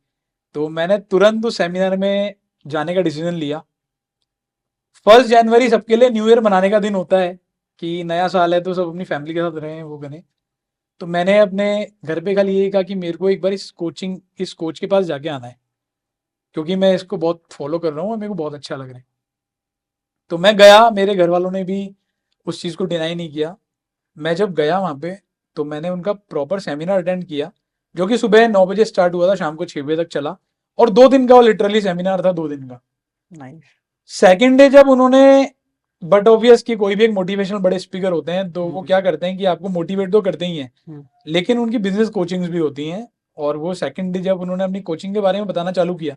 तो मैंने तुरंत उस सेमिनार में जाने का डिसीजन लिया। 1 जनवरी सबके लिए न्यू ईयर मनाने का दिन होता है कि नया साल है तो सब अपनी फैमिली के साथ रहें वो करें। तो मैंने अपने घर पे खाली यही कहा कि मेरे को एक बार इस कोच के पास जाके आना है, क्योंकि मैं इसको बहुत फॉलो कर रहा हूँ और मेरे को बहुत अच्छा लग रहा है। तो मैं गया, मेरे घर वालों ने भी उस चीज़ को डिनाई नहीं किया। मैं जब गया वहाँ पे तो मैंने उनका प्रॉपर सेमिनार अटेंड किया, जो कि सुबह 9 बजे स्टार्ट हुआ था, शाम को 6 बजे तक चला, और 2 दिन का वो लिटरली सेमिनार था, 2 दिन का। नाइस। सेकेंड डे जब उन्होंने, बट ऑब्वियस कि कोई भी एक मोटिवेशनल बड़े स्पीकर होते हैं तो वो क्या करते हैं कि आपको मोटिवेट तो करते ही हैं, लेकिन उनकी बिजनेस कोचिंग्स भी होती हैं। और वो सेकेंड डे जब उन्होंने अपनी कोचिंग के बारे में बताना चालू किया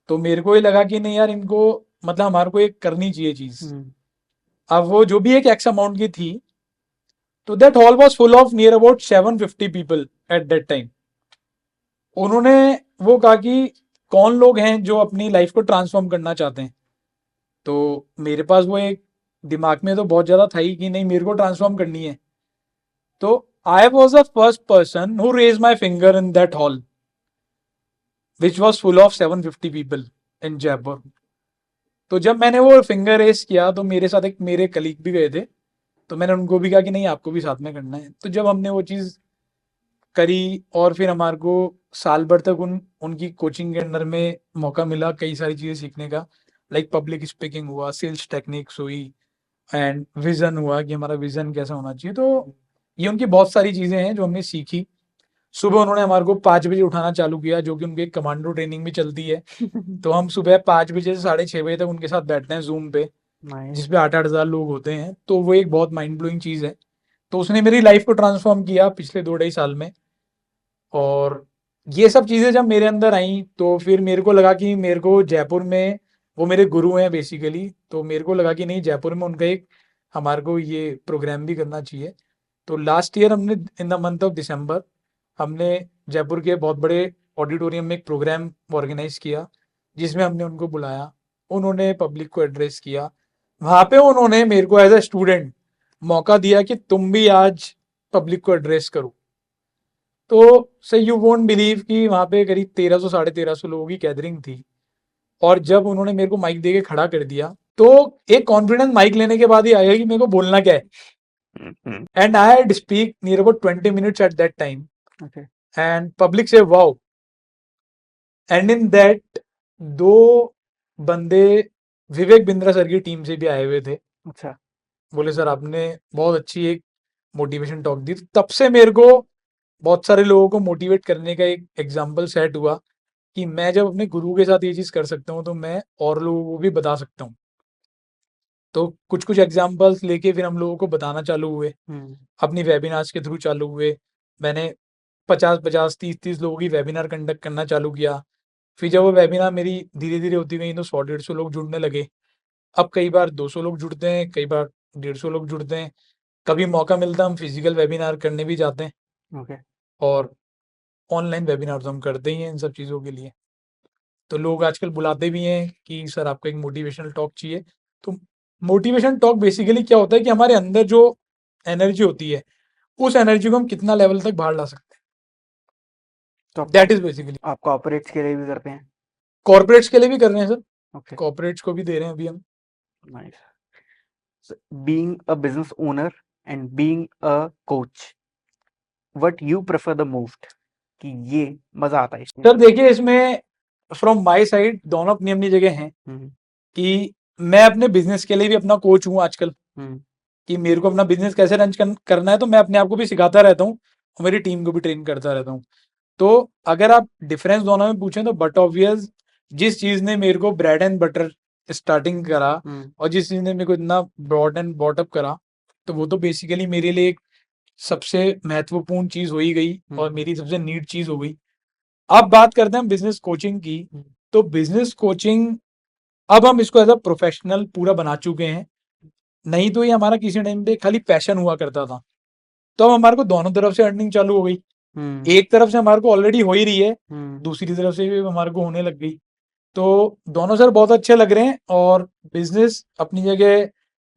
तो मेरे को ये लगा कि नहीं यार, इनको मतलब हमारे को एक करनी चाहिए चीज। अब वो जो भी एक एक्स अमाउंट की थी, तो that hall was full of near about 750 people at that time. उन्होंने वो कहा कि कौन लोग हैं जो अपनी लाइफ को ट्रांसफॉर्म करना चाहते हैं। तो मेरे पास वो एक दिमाग में तो बहुत ज़्यादा था ही कि नहीं मेरे को ट्रांसफॉर्म करनी है। तो I was the first person who raise my finger in that hall which was full of 750 people in Jaipur. तो जब मैंने वो फिंगर रेस किया तो मेरे साथ एक मेरे कलीग भी गए थे, तो मैंने उनको भी कहा कि नहीं आपको भी साथ में करना है। तो जब हमने वो चीज़ करी और फिर हमारे को साल भर तक उनकी कोचिंग के अंदर में मौका मिला कई सारी चीज़ें सीखने का, लाइक पब्लिक स्पीकिंग हुआ, सेल्स टेक्निक्स हुई, एंड विजन हुआ कि हमारा विजन कैसा होना चाहिए। तो ये उनकी बहुत सारी चीज़ें हैं जो हमने सीखी। सुबह उन्होंने हमारे को 5 बजे उठाना चालू किया, जो कि उनकी कमांडो ट्रेनिंग भी चलती है। तो हम सुबह 5 बजे से 6:30 बजे तक उनके साथ बैठते हैं जूम पे, जिसपे 8-8 हज़ार लोग होते हैं। तो वो एक बहुत माइंड ब्लोइंग चीज़ है। तो उसने मेरी लाइफ को ट्रांसफॉर्म किया पिछले 2 ढाई साल में। और ये सब चीज़ें जब मेरे अंदर आई तो फिर मेरे को लगा कि मेरे को जयपुर में, वो मेरे गुरु हैं बेसिकली, तो मेरे को लगा कि नहीं जयपुर में उनका एक हमारे को ये प्रोग्राम भी करना चाहिए। तो लास्ट ईयर हमने इन द मंथ ऑफ दिसंबर हमने जयपुर के बहुत बड़े ऑडिटोरियम में एक प्रोग्राम ऑर्गेनाइज किया, जिसमें हमने उनको बुलाया, उन्होंने पब्लिक को एड्रेस किया। वहाँ पे उन्होंने मेरे को एज अ स्टूडेंट मौका दिया कि तुम भी आज पब्लिक को एड्रेस करो। तो से यू वोंट बिलीव कि वहाँ पे करीब 1300 1350 लोगों की गैदरिंग थी। और जब उन्होंने मेरे को माइक दे के खड़ा कर दिया तो एक कॉन्फिडेंस माइक लेने के बाद ही आया कि मेरे को बोलना क्या है। And I had speak near about 20 minutes at that time, and public से वाओ। एंड इन दैट 2 बंदे विवेक बिंद्रा सर की टीम से भी आए हुए थे। अच्छा। बोले सर आपने बहुत अच्छी एक मोटिवेशन टॉक दी। तब से मेरे को बहुत सारे लोगों को मोटिवेट करने का एक एग्जाम्पल सेट हुआ कि मैं जब अपने गुरु के साथ ये चीज़ कर सकता हूँ तो मैं और लोगों को भी बता सकता हूँ। तो कुछ कुछ एग्जाम्पल्स लेके फिर हम लोगों को बताना चालू हुए, अपनी वेबिनार्स के थ्रू चालू हुए। मैंने 50-50 30-30 लोगों की वेबिनार कंडक्ट करना चालू किया। फिर जब वो वेबिनार मेरी धीरे धीरे होती गई तो 100-150 लोग जुड़ने लगे। अब कई बार 200 लोग जुड़ते हैं, कई बार 150 लोग जुड़ते हैं। कभी मौका मिलता है हम फिजिकल वेबिनार करने भी जाते हैं। ओके। और ऑनलाइन वेबिनार तो हम करते ही हैं इन सब चीज़ों के लिए। तो लोग आजकल बुलाते भी हैं कि सर आपको एक मोटिवेशनल टॉक चाहिए। तो मोटिवेशन टॉक बेसिकली क्या होता है कि हमारे अंदर जो एनर्जी होती है उस एनर्जी को हम कितना लेवल तक बाहर ला सकते तो हैं, दैट इज बेसिकली। आप कॉर्पोरेट्स के लिए भी करते हैं? कॉर्पोरेट्स के लिए भी कर रहे हैं सर, ओके। कॉर्पोरेट्स को भी दे रहे हैं अभी हम। Nice. Being a business owner and being a coach, what you prefer the most? कि ये मजा आता है इसमें? सर देखिए, इसमें फ्रॉम माय साइड दोनों अपनी अपनी जगह हैं। कि मैं अपने बिजनेस के लिए भी अपना कोच हूँ आजकल, कि मेरे को अपना बिजनेस कैसे रन करना है, तो मैं अपने आप को भी सिखाता रहता हूँ और मेरी टीम को भी ट्रेन करता रहता हूँ। तो अगर आप डिफरेंस दोनों में पूछें तो बट ऑब्वियस जिस चीज ने मेरे को ब्रेड एंड बटर स्टार्टिंग करा और जिस चीज ने मेरे को इतना ब्रॉड एंड बॉटअप करा, तो वो तो बेसिकली मेरे लिए एक सबसे महत्वपूर्ण चीज हो ही गई और मेरी सबसे नीड चीज हो गई। अब बात करते हैं बिजनेस कोचिंग की। तो बिजनेस कोचिंग अब हम इसको एज अ प्रोफेशनल पूरा बना चुके हैं। नहीं तो ये हमारा किसी टाइम पे खाली पैशन हुआ करता था। तो अब हमारे को दोनों तरफ से अर्निंग चालू हो गई। एक तरफ से हमारे को ऑलरेडी हो ही रही है, दूसरी तरफ से भी हमारे को होने लग गई। तो दोनों सर बहुत अच्छे लग रहे हैं और बिजनेस अपनी जगह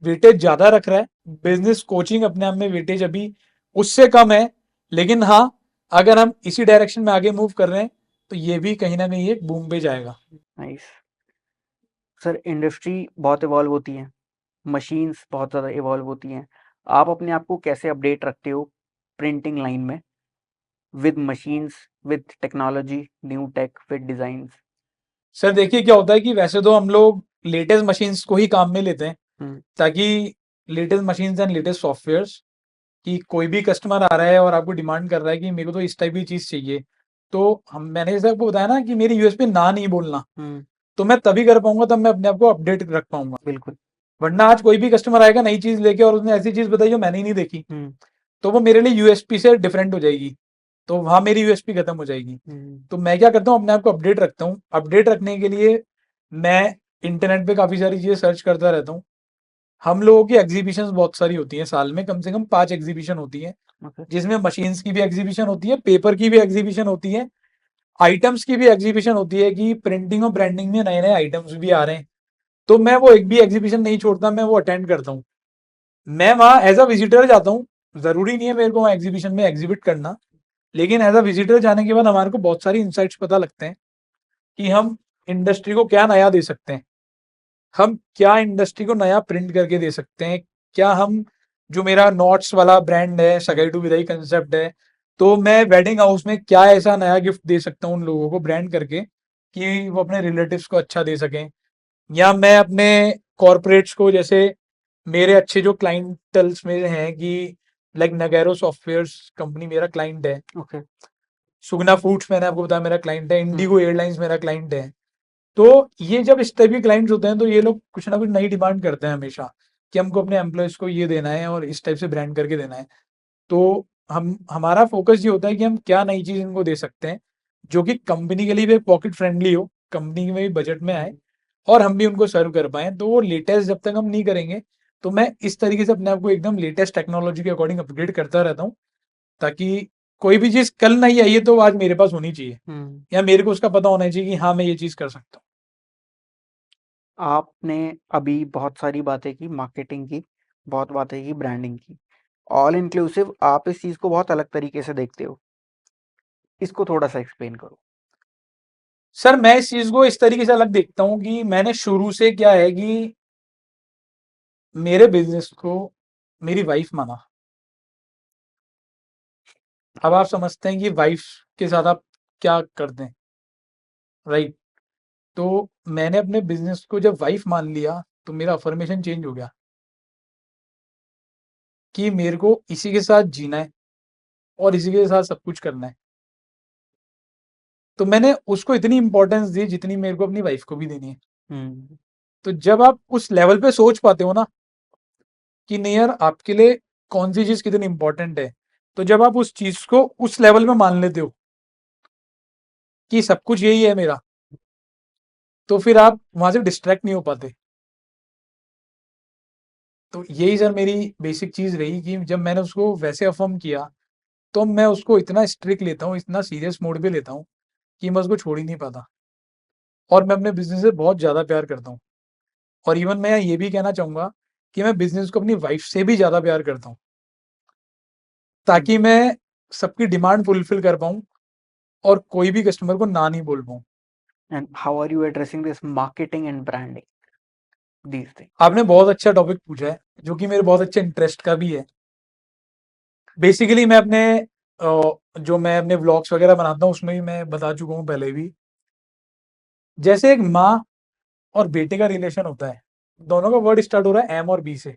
वेटेज ज़्यादा रख रहा है। बिजनेस कोचिंग अपने आप में वेटेज अभी उससे कम है, लेकिन हाँ, अगर हम इसी डायरेक्शन में आगे मूव कर रहे हैं तो ये भी कहीं ना कहीं एक बूम पे जाएगा। नाइस। सर इंडस्ट्री बहुत इवॉल्व होती है, मशीन्स बहुत ज़्यादा इवॉल्व होती हैं, आप अपने आप को कैसे अपडेट रखते हो प्रिंटिंग लाइन में with machines, with technology, new take, with designs? Sir देखिए क्या होता है कि वैसे तो हम लोग लेटेस्ट मशीन्स को ही काम में लेते हैं, ताकि latest machines and latest softwares, कि कोई भी कस्टमर आ रहा है और आपको डिमांड कर रहा है कि मेरे को तो इस टाइप की चीज़ चाहिए, तो हम मैंने जैसे आपको बताया ना कि मेरी यूएसपी ना नहीं बोलना, तो मैं तभी कर पाऊंगा, तब मैं अपने आप को अपडेट रख पाऊंगा। बिल्कुल। वरना आज कोई भी कस्टमर आएगा नई चीज़ लेके और उसने ऐसी चीज़ बताई जो मैंने ही नहीं देखी, तो वो मेरे लिए यूएसपी से डिफरेंट हो जाएगी, तो वहाँ मेरी यूएसपी खत्म हो जाएगी। तो मैं क्या करता हूँ, अपने आप को अपडेट रखता हूँ। अपडेट रखने के लिए मैं इंटरनेट पे काफ़ी सारी चीज़ें सर्च करता रहता हूँ। हम लोगों की एग्जीबिशंस बहुत सारी होती हैं, साल में कम से कम 5 एग्जीबिशन होती हैं, जिसमें मशीन्स की भी एग्जीबिशन होती है, पेपर की भी एग्जीबिशन होती है, आइटम्स की भी एग्जीबिशन होती है कि प्रिंटिंग और ब्रांडिंग में नए नए आइटम्स भी आ रहे हैं। तो मैं वो एक भी एग्जीबिशन नहीं छोड़ता, मैं वो अटेंड करता हूँ। मैं वहाँ एज अ विजिटर जाता हूँ, ज़रूरी नहीं है मेरे को वहाँ एग्जीबिशन में एग्जिबिट करना, लेकिन एज अ विजिटर जाने के बाद हमारे को बहुत सारी इंसाइट्स पता लगते हैं कि हम इंडस्ट्री को क्या नया दे सकते हैं, हम क्या इंडस्ट्री को नया प्रिंट करके दे सकते हैं, क्या हम जो मेरा नॉट्स वाला ब्रांड है, सगाई टू विदाई कंसेप्ट है, तो मैं वेडिंग हाउस में क्या ऐसा नया गिफ्ट दे सकता हूँ उन लोगों को ब्रांड करके कि वो अपने रिलेटिव्स को अच्छा दे सकें, या मैं अपने कॉरपोरेट्स को, जैसे मेरे अच्छे जो क्लाइंटल्स में हैं कि लाइक नगैरो सॉफ्टवेयर्स कंपनी मेरा क्लाइंट है, ओके। सुगना फूड्स मैंने आपको बताया मेरा क्लाइंट है, इंडिगो एयरलाइंस मेरा क्लाइंट है। तो ये जब इस टाइप के क्लाइंट्स होते हैं तो ये लोग कुछ ना कुछ नई डिमांड करते हैं हमेशा, कि हमको अपने एम्प्लॉयज़ को ये देना है और इस टाइप से ब्रांड करके देना है। तो हम हमारा फोकस ये होता है कि हम क्या नई चीज़ इनको दे सकते हैं, जो कि कंपनी के लिए भी पॉकेट फ्रेंडली हो, कंपनी में भी बजट में आए और हम भी उनको सर्व कर पाएँ। तो वो लेटेस्ट जब तक हम नहीं करेंगे, तो मैं इस तरीके से अपने आप को एकदम लेटेस्ट टेक्नोलॉजी के अकॉर्डिंग अपग्रेड करता रहता हूँ, ताकि कोई भी चीज़ कल नहीं आई है तो आज मेरे पास होनी चाहिए, या मेरे को उसका पता होना चाहिए कि हाँ, मैं ये चीज़ कर सकता हूँ। आपने अभी बहुत सारी बातें की मार्केटिंग की, बहुत बातें की ब्रांडिंग की, ऑल इंक्लूसिव आप इस चीज़ को बहुत अलग तरीके से देखते हो, इसको थोड़ा सा एक्सप्लेन करो। सर मैं इस चीज़ को इस तरीके से अलग देखता हूँ कि मैंने शुरू से क्या है कि मेरे बिजनेस को मेरी वाइफ माना। अब आप समझते हैं कि वाइफ के साथ आप क्या करते हैं, राइट? तो मैंने अपने बिजनेस को जब वाइफ मान लिया तो मेरा अफर्मेशन चेंज हो गया कि मेरे को इसी के साथ जीना है और इसी के साथ सब कुछ करना है। तो मैंने उसको इतनी इंपॉर्टेंस दी जितनी मेरे को अपनी वाइफ को भी देनी है। तो जब आप उस लेवल पे सोच पाते हो ना कि नहीं यार, आपके लिए कौन सी चीज कितनी इंपॉर्टेंट है, तो जब आप उस चीज को उस लेवल में मान लेते हो कि सब कुछ यही है मेरा, तो फिर आप वहां से डिस्ट्रैक्ट नहीं हो पाते। तो यही सर मेरी बेसिक चीज रही कि जब मैंने उसको वैसे अफर्म किया, तो मैं उसको इतना स्ट्रिक्ट लेता हूँ, इतना सीरियस मोड पे लेता हूँ कि मैं उसको छोड़ ही नहीं पाता, और मैं अपने बिजनेस से बहुत ज्यादा प्यार करता हूँ। और इवन मैं ये भी कहना चाहूंगा कि मैं बिजनेस को अपनी वाइफ से भी ज्यादा प्यार करता हूँ, ताकि मैं सबकी डिमांड फुलफिल कर पाऊँ और कोई भी कस्टमर को ना नहीं बोल पाऊँ। And how are you addressing this marketing and branding these thing? आपने बहुत अच्छा टॉपिक पूछा है, जो कि मेरे बहुत अच्छे इंटरेस्ट का भी है। बेसिकली मैं अपने जो मैं अपने व्लॉग्स वगैरह बनाता हूँ उसमें भी मैं बता चुका हूँ पहले भी, जैसे एक माँ और बेटे का रिलेशन होता है, दोनों का वर्ड स्टार्ट हो रहा है एम और बी से।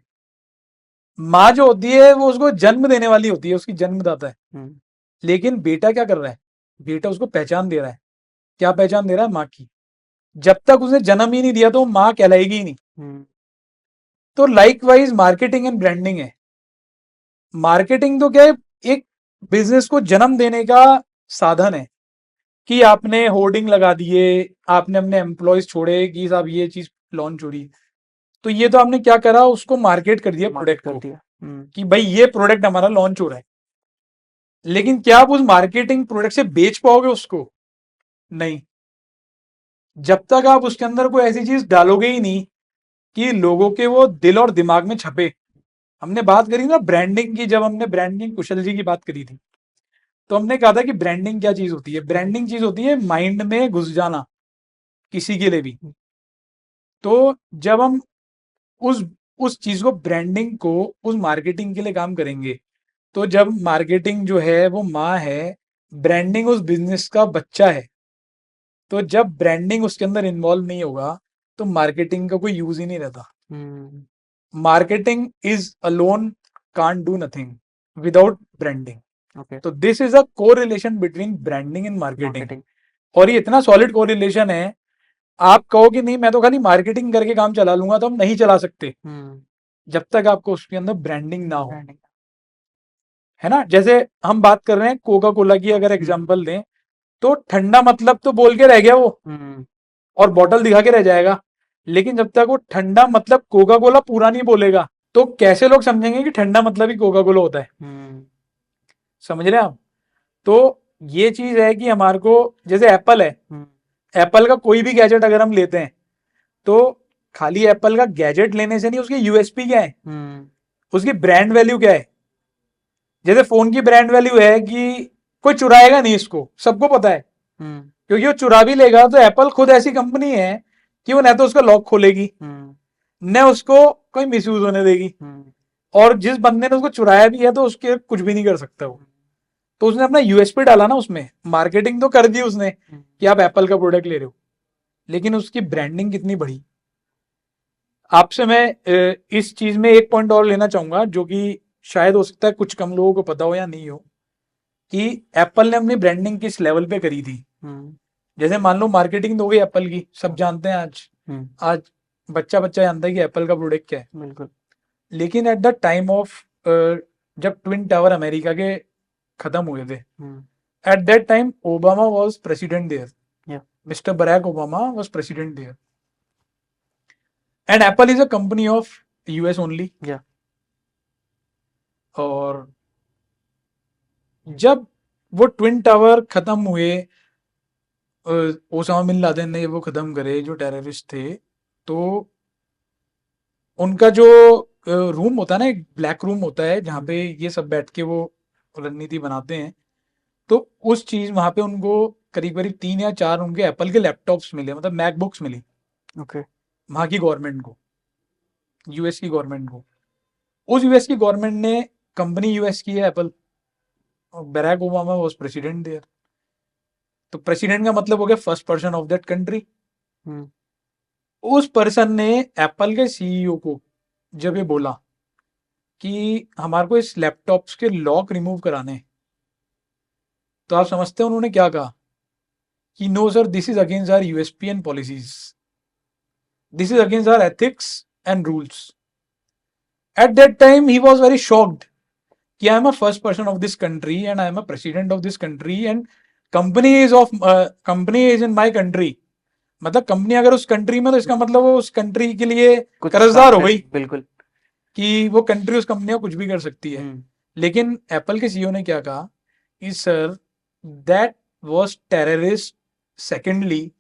माँ जो होती है वो उसको जन्म देने वाली होती है, उसकी जन्मदाता है, लेकिन बेटा क्या कर रहा है, बेटा उसको पहचान दे रहा है। क्या पहचान दे रहा है? माँ की। जब तक उसने जन्म ही नहीं दिया तो माँ कहलाएगी ही नहीं। तो like wise marketing and branding है। मार्केटिंग तो क्या है, एक बिजनेस को जन्म देने का साधन है, कि आपने होर्डिंग लगा दिए, आपने अपने एम्प्लॉयज छोड़े कि साहब ये चीज लॉन्च हो रही है, तो ये तो आपने क्या करा, उसको मार्केट कर दिया प्रोडक्ट को, कि भाई ये प्रोडक्ट हमारा लॉन्च हो रहा है। लेकिन क्या आप उस मार्केटिंग प्रोडक्ट से बेच पाओगे उसको? नहीं। जब तक आप उसके अंदर कोई ऐसी चीज डालोगे ही नहीं कि लोगों के वो दिल और दिमाग में छपे। हमने बात करी ना ब्रांडिंग की, जब हमने ब्रांडिंग कुशल जी की बात करी थी, तो हमने कहा था कि ब्रांडिंग क्या चीज होती है। ब्रांडिंग चीज होती है माइंड में घुस जाना किसी के लिए भी। तो जब हम उस उस चीज को, ब्रांडिंग को, उस मार्केटिंग के लिए काम करेंगे, तो जब मार्केटिंग जो है वो माँ है, ब्रांडिंग उस बिजनेस का बच्चा है, तो जब ब्रांडिंग उसके अंदर इन्वॉल्व नहीं होगा तो मार्केटिंग का कोई यूज ही नहीं रहता। Marketing is alone can't do nothing without branding. Okay. तो this is a correlation between branding and marketing. Marketing. और ये इतना सॉलिड कोरिलेशन है, आप कहो कि नहीं मैं तो खाली मार्केटिंग करके काम चला लूंगा, तो हम नहीं चला सकते जब तक आपको उसके अंदर ब्रांडिंग ना हो। ब्रांडिंग। है ना, जैसे हम बात कर रहे हैं कोका कोला की, अगर एग्जांपल दें, तो ठंडा मतलब तो बोल के रह गया वो, और बॉटल दिखा के रह जाएगा। लेकिन जब तक वो ठंडा मतलब कोका कोला पूरा नहीं बोलेगा, तो कैसे लोग समझेंगे कि ठंडा मतलब ही कोका कोला होता है। समझ रहे हैं आप? तो ये चीज है कि हमारे को, जैसे एप्पल है, एप्पल का कोई भी गैजेट अगर हम लेते हैं, तो खाली एप्पल का गैजेट लेने से नहीं, उसकी यूएसपी क्या है, उसकी ब्रांड वैल्यू क्या है। जैसे फोन की ब्रांड वैल्यू है कि कोई चुराएगा नहीं इसको, सबको पता है, क्योंकि वो चुरा भी लेगा तो एप्पल खुद ऐसी कंपनी है कि वो न तो उसका लॉक खोलेगी, न उसको कोई मिसयूज होने देगी, और जिस बंदे ने उसको चुराया भी है तो उसके कुछ भी नहीं कर सकता वो। तो उसने अपना यूएसपी डाला ना, उसमें मार्केटिंग तो कर दी उसने कि आप एप्पल का प्रोडक्ट ले रहे हो, लेकिन उसकी ब्रांडिंग कितनी बड़ी। आपसे मैं इस चीज में एक पॉइंट और लेना चाहूंगा, जो कि शायद हो सकता है कुछ कम लोगों को पता हो या नहीं हो, कि एप्पल ने अपनी ब्रांडिंग किस लेवल पे करी थी। जैसे मान लो मार्केटिंग तो हो गई एप्पल की, सब जानते हैं आज, आज बच्चा बच्चा जानता है कि एप्पल का प्रोडक्ट क्या है। बिल्कुल। लेकिन एट द टाइम ऑफ, जब ट्विन टावर अमेरिका के खत्म हुए थे, at that time Obama was president there, mister Barack Obama was president there, and Apple is a company of US only. और जब वो ट्विन टावर खत्म हुए, ओसामा बिन लादेन ने वो खत्म करे जो टेररिस्ट थे, तो उनका जो रूम होता है ना, एक ब्लैक रूम होता है जहाँ पे ये सब बैठ के वो रणनीति बनाते हैं, तो उस चीज वहां पे उनको करीब करीब 3 या 4 उनके एप्पल के लैपटॉप्स मिले, मतलब मैकबुक्स मिली ओके। वहां की गवर्नमेंट को, यूएस की गवर्नमेंट को। उस यूएस की गवर्नमेंट ने, कंपनी यूएस की है एप्पल, और Barack Obama was president there. तो प्रेसिडेंट का मतलब हो गया first person of that country. उस पर्सन ने एप्पल के सीईओ को जब ये बोला कि हमारे को इस लैपटॉप्स के लॉक रिमूव कराने हैं, तो आप समझते हैं उन्होंने क्या कहा कि no sir, this is against our USP and policies, this is against our ethics and rules. At that time he was very shocked कि I am a first person of this country and I am a president of this country, and company is in my country. मतलब कंपनी अगर उस कंट्री में, तो इसका मतलब वो उस कंट्री के लिए कुछ कर्जदार हो गई, बिल्कुल। कि वो कंट्री उस कंपनी को कुछ भी कर सकती है। लेकिन एप्पल के सीईओ ने क्या कहा कि sir, that was terrorist, secondly,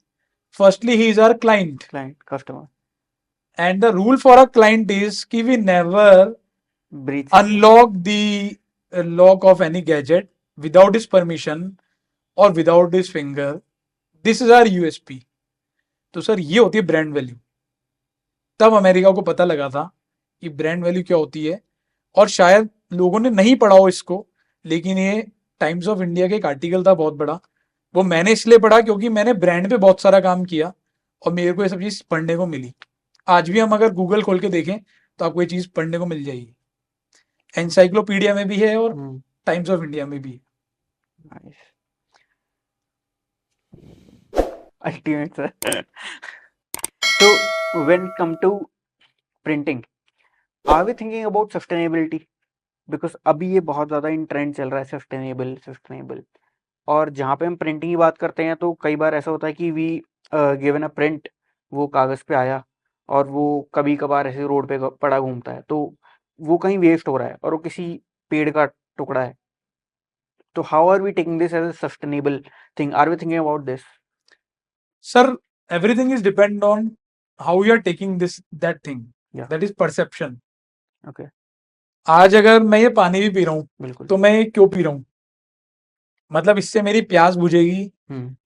firstly he is our client, customer, and the rule for a client is कि we never breach unlock the lock of any gadget without his permission or without his finger. This is our USP. तो सर ये होती है ब्रांड वैल्यू। तब अमेरिका को पता लगा था कि ब्रांड वैल्यू क्या होती है। और शायद लोगों ने नहीं पढ़ा हो इसको, लेकिन ये टाइम्स ऑफ इंडिया का एक आर्टिकल था बहुत बड़ा, वो मैंने इसलिए पढ़ा क्योंकि मैंने ब्रांड पे बहुत सारा काम किया और मेरे को ये सब चीज़ पढ़ने को मिली। आज भी हम अगर गूगल खोल के देखें तो आपको ये चीज़ पढ़ने को मिल जाएगी। एनसाइक्लोपीडिया में भी है और टाइम्स ऑफ इंडिया में भी है। Ultimate sir. So when come to printing, are we thinking about sustainability? Because अभी ये बहुत ज़्यादा इन ट्रेंड चल रहा है, सस्टेनेबल। और जहाँ पे हम प्रिंटिंग की बात करते हैं तो कई बार ऐसा होता है कि वी गिवन अ प्रिंट, वो कागज़ पे आया और वो कभी कभार ऐसे रोड पे पड़ा घूमता है, तो वो कहीं वेस्ट हो रहा है और वो किसी पेड़ का टुकड़ा है। तो how are we taking this as a sustainable thing? Are we thinking about this? Sir everything is depend on how you are taking that thing. Yeah. That is perception. Okay. आज अगर मैं ये पानी भी पी रहा हूँ बिल्कुल। तो मैं ये क्यों पी रहा हूँ? मतलब इससे मेरी प्यास बुझेगी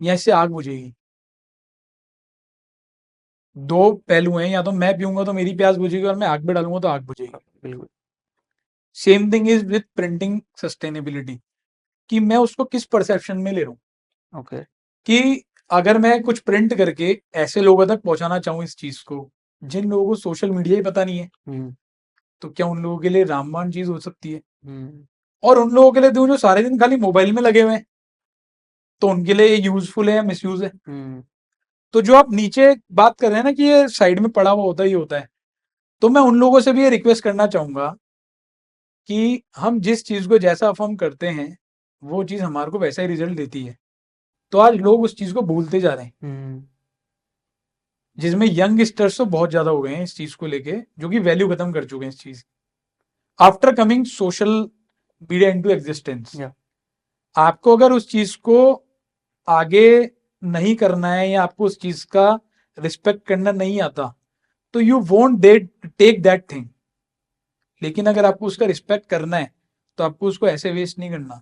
या इससे आग बुझेगी? दो पहलू हैं, या तो मैं पीऊंगा तो मेरी प्यास बुझेगी और मैं आग में डालूंगा तो आग बुझेगी। बिल्कुल। Same thing is with printing sustainability, कि मैं उसको किस परसेप्शन में ले रहा हूँ। ओके। कि अगर मैं कुछ प्रिंट करके ऐसे लोगों तक पहुंचाना चाहूँ इस चीज को जिन लोगों को सोशल मीडिया ही पता नहीं है, तो क्या उन लोगों के लिए रामबाण चीज हो सकती है? और उन लोगों के लिए जो सारे दिन खाली मोबाइल में लगे हुए हैं, तो उनके लिए यूजफुल है या मिसयूज है? तो जो आप नीचे बात कर रहे हैं ना कि ये साइड में पड़ा हुआ होता ही होता है, तो मैं उन लोगों से भी ये रिक्वेस्ट करना चाहूंगा कि हम जिस चीज को जैसा अफर्म करते हैं वो चीज हमारे को वैसा ही रिजल्ट देती है। तो आज लोग उस चीज को भूलते जा रहे हैं, जिसमें यंगस्टर्स तो बहुत ज्यादा हो गए हैं इस चीज को लेके, जो कि वैल्यू खत्म कर चुके हैं इस चीज after coming social media into existence. आपको अगर उस चीज को आगे नहीं करना है या आपको उस चीज का रिस्पेक्ट करना नहीं आता, तो you won't take that thing. लेकिन अगर आपको उसका रिस्पेक्ट करना है तो आपको उसको ऐसे वेस्ट नहीं करना,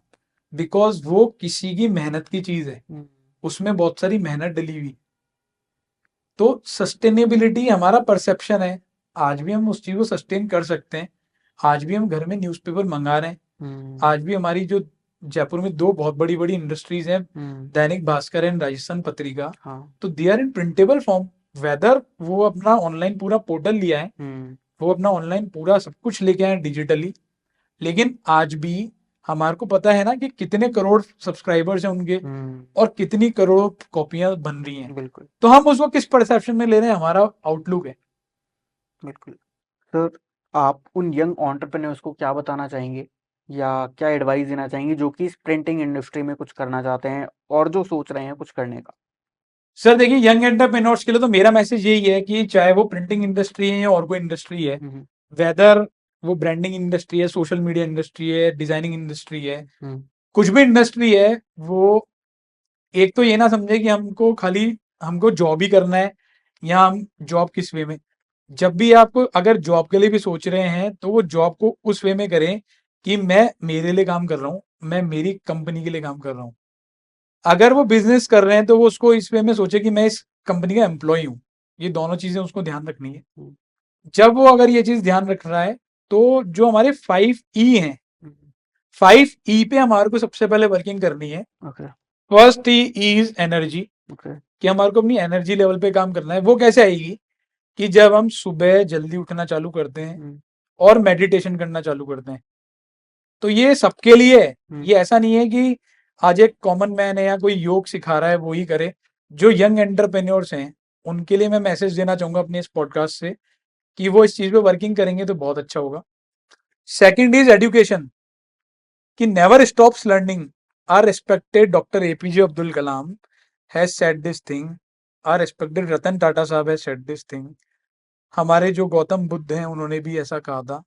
बिकॉज वो किसी की मेहनत की चीज है, उसमें बहुत सारी मेहनत डली हुई। तो सस्टेनेबिलिटी हमारा परसेप्शन है। आज भी हम उस चीज को सस्टेन कर सकते हैं। आज भी हम घर में न्यूज़पेपर मंगा रहे हैं। आज भी हमारी जो जयपुर में दो बहुत बड़ी बड़ी इंडस्ट्रीज हैं, दैनिक भास्कर एंड राजस्थान पत्रिका, तो they are in printable form. Whether वो अपना ऑनलाइन पूरा पोर्टल लिया है, वो अपना ऑनलाइन पूरा सब कुछ लेके आए डिजिटली, लेकिन आज भी हमारे को पता है ना कि कितने करोड़ सब्सक्राइबर्स हैं उनके और कितनी करोड़ों कॉपियां बन रही हैं। बिल्कुल। तो हम उसको किस परसेप्शन में ले रहे हैं, हमारा आउटलुक है। बिल्कुल। सर, आप उन यंग एंटरप्रेन्योर्स को क्या बताना चाहेंगे या क्या एडवाइस देना चाहेंगे जो कि इस प्रिंटिंग इंडस्ट्री में कुछ करना चाहते हैं और जो सोच रहे हैं कुछ करने का? सर देखिए, यंग एंटरप्रेन्योर्स के लिए तो मेरा मैसेज यही है कि चाहे वो प्रिंटिंग इंडस्ट्री है या और कोई इंडस्ट्री है, वेदर वो ब्रांडिंग इंडस्ट्री है, सोशल मीडिया इंडस्ट्री है, डिजाइनिंग इंडस्ट्री है, कुछ भी इंडस्ट्री है, वो एक तो ये ना समझे कि हमको जॉब ही करना है, या हम जॉब किस वे में। जब भी आप अगर जॉब के लिए भी सोच रहे हैं तो वो जॉब को उस वे में करें कि मैं मेरे लिए काम कर रहा हूँ, मैं मेरी कंपनी के लिए काम कर रहा हूँ। अगर वो बिजनेस कर रहे हैं तो वो उसको इस वे में सोचे कि मैं इस कंपनी का एम्प्लॉय हूँ। ये दोनों चीजें उसको ध्यान रखनी है। जब वो अगर ये चीज ध्यान रख रहा है तो जो हमारे 5E हैं, 5E पे हमारे को सबसे पहले वर्किंग करनी है। फर्स्ट ई इज एनर्जी, कि हमारे को अपनी एनर्जी लेवल पे काम करना है। वो कैसे आएगी कि जब हम सुबह जल्दी उठना चालू करते हैं और मेडिटेशन करना चालू करते हैं। तो ये सबके लिए है, ये ऐसा नहीं है कि आज एक कॉमन मैन है या कोई योग सिखा रहा है वो ही करे। जो यंग एंटरप्रेन्योर्स हैं उनके लिए मैं मैसेज देना चाहूंगा अपने इस पॉडकास्ट से कि वो इस चीज पे वर्किंग करेंगे तो बहुत अच्छा होगा। सेकंड इज एजुकेशन, कि never stops learning. Our respected doctor A P J Abdul Kalam has said this thing, our respected Ratan Tata sahab has said this thing, हमारे जो गौतम बुद्ध हैं उन्होंने भी ऐसा कहा था।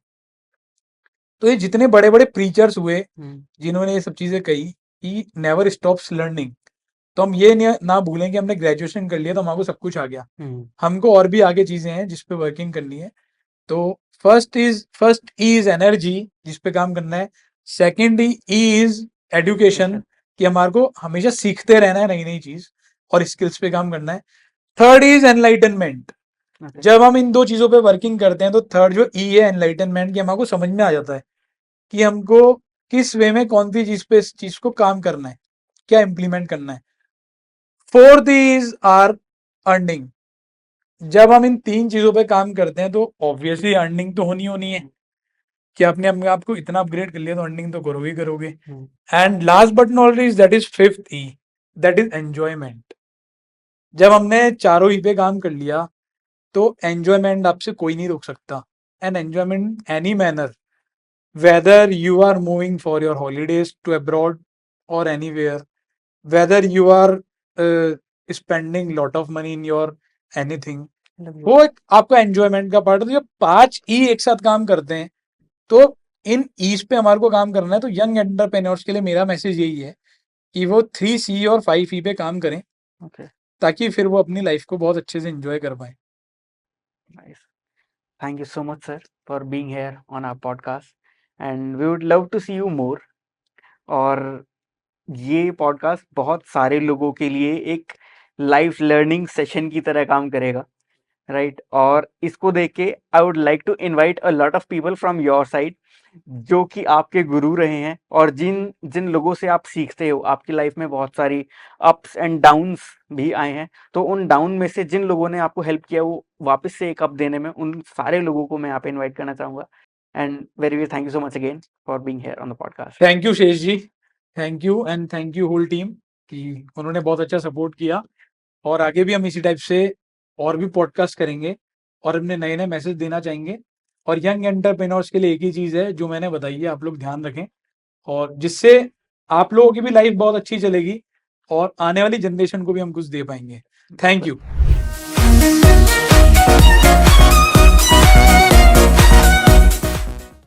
तो ये जितने बड़े बड़े प्रीचर्स हुए जिन्होंने ये सब चीजें कही कि नेवर स्टॉप्स लर्निंग, तो हम ये ना भूलें कि हमने ग्रेजुएशन कर लिया तो हमको सब कुछ आ गया। हमको और भी आगे चीजें हैं जिस पे वर्किंग करनी है। तो फर्स्ट ई इज एनर्जी, जिस पे काम करना है। सेकेंड ई इज एजुकेशन, कि हमारे को हमेशा सीखते रहना है नई नई चीज और स्किल्स पे काम करना है। Third is enlightenment. जब हम इन दो चीजों पे वर्किंग करते हैं तो थर्ड जो ई है एनलाइटनमेंट, कि हमको समझ में आ जाता है कि हमको किस वे में कौन सी चीज पे इस चीज को काम करना है, क्या इंप्लीमेंट करना है। Fourth is our earning. जब हम इन तीन चीजों पे काम करते हैं तो ऑब्वियसली अर्निंग तो होनी होनी है, कि आपने अपने आप को इतना अपग्रेड कर लिया तो अर्निंग तो करोगे ही करोगे। And last but not least, that is fifth E, that is enjoyment. जब हमने चारों ई पे काम कर लिया तो एंजॉयमेंट आपसे कोई नहीं रोक सकता। And enjoyment any manner, whether you are moving for your holidays to abroad और anywhere, whether you are spending lot of money in your anything, वो एक आपका एंजॉयमेंट का पार्ट है। तो जब 5 ई एक साथ काम करते हैं तो इन ईज पे हमारे को काम करना है। तो यंग एंटरप्रेन्योर्स के लिए मेरा मैसेज यही है कि वो 3C और 5E पे काम करें। ताकि फिर वो अपनी लाइफ को बहुत अच्छे से एंजॉय कर पाए। Nice. Thank you so much, sir, for being here on our podcast. And we would love to see you more. और ये पॉडकास्ट बहुत सारे लोगों के लिए एक लाइफ लर्निंग सेशन की तरह काम करेगा, राइट? और इसको देख के I would like to invite a lot of people from your side, जो कि आपके गुरु रहे हैं और जिन जिन लोगों से आप सीखते हो। आपकी लाइफ में बहुत सारी अप्स एंड डाउन्स भी आए हैं, तो उन डाउन में से जिन लोगों ने आपको हेल्प किया वो वापस से एक अप देने में, उन सारे लोगों को मैं यहाँ पे इन्वाइट करना चाहूँगा। And very thank you so much again for being here on the podcast. Thank you Shesh ji, thank you and thank you whole team कि उन्होंने बहुत अच्छा सपोर्ट किया। और आगे भी हम इसी टाइप से और भी पॉडकास्ट करेंगे और अपने नए नए मैसेज देना चाहेंगे। और यंग एंटरप्रेन्योर्स के लिए एक ही चीज़ है जो मैंने बताई है, आप लोग ध्यान रखें, और जिससे आप लोगों की भी लाइफ बहुत अच्छी चलेगी और आने वाली जनरेशन को भी हम कुछ दे पाएंगे। Thank you.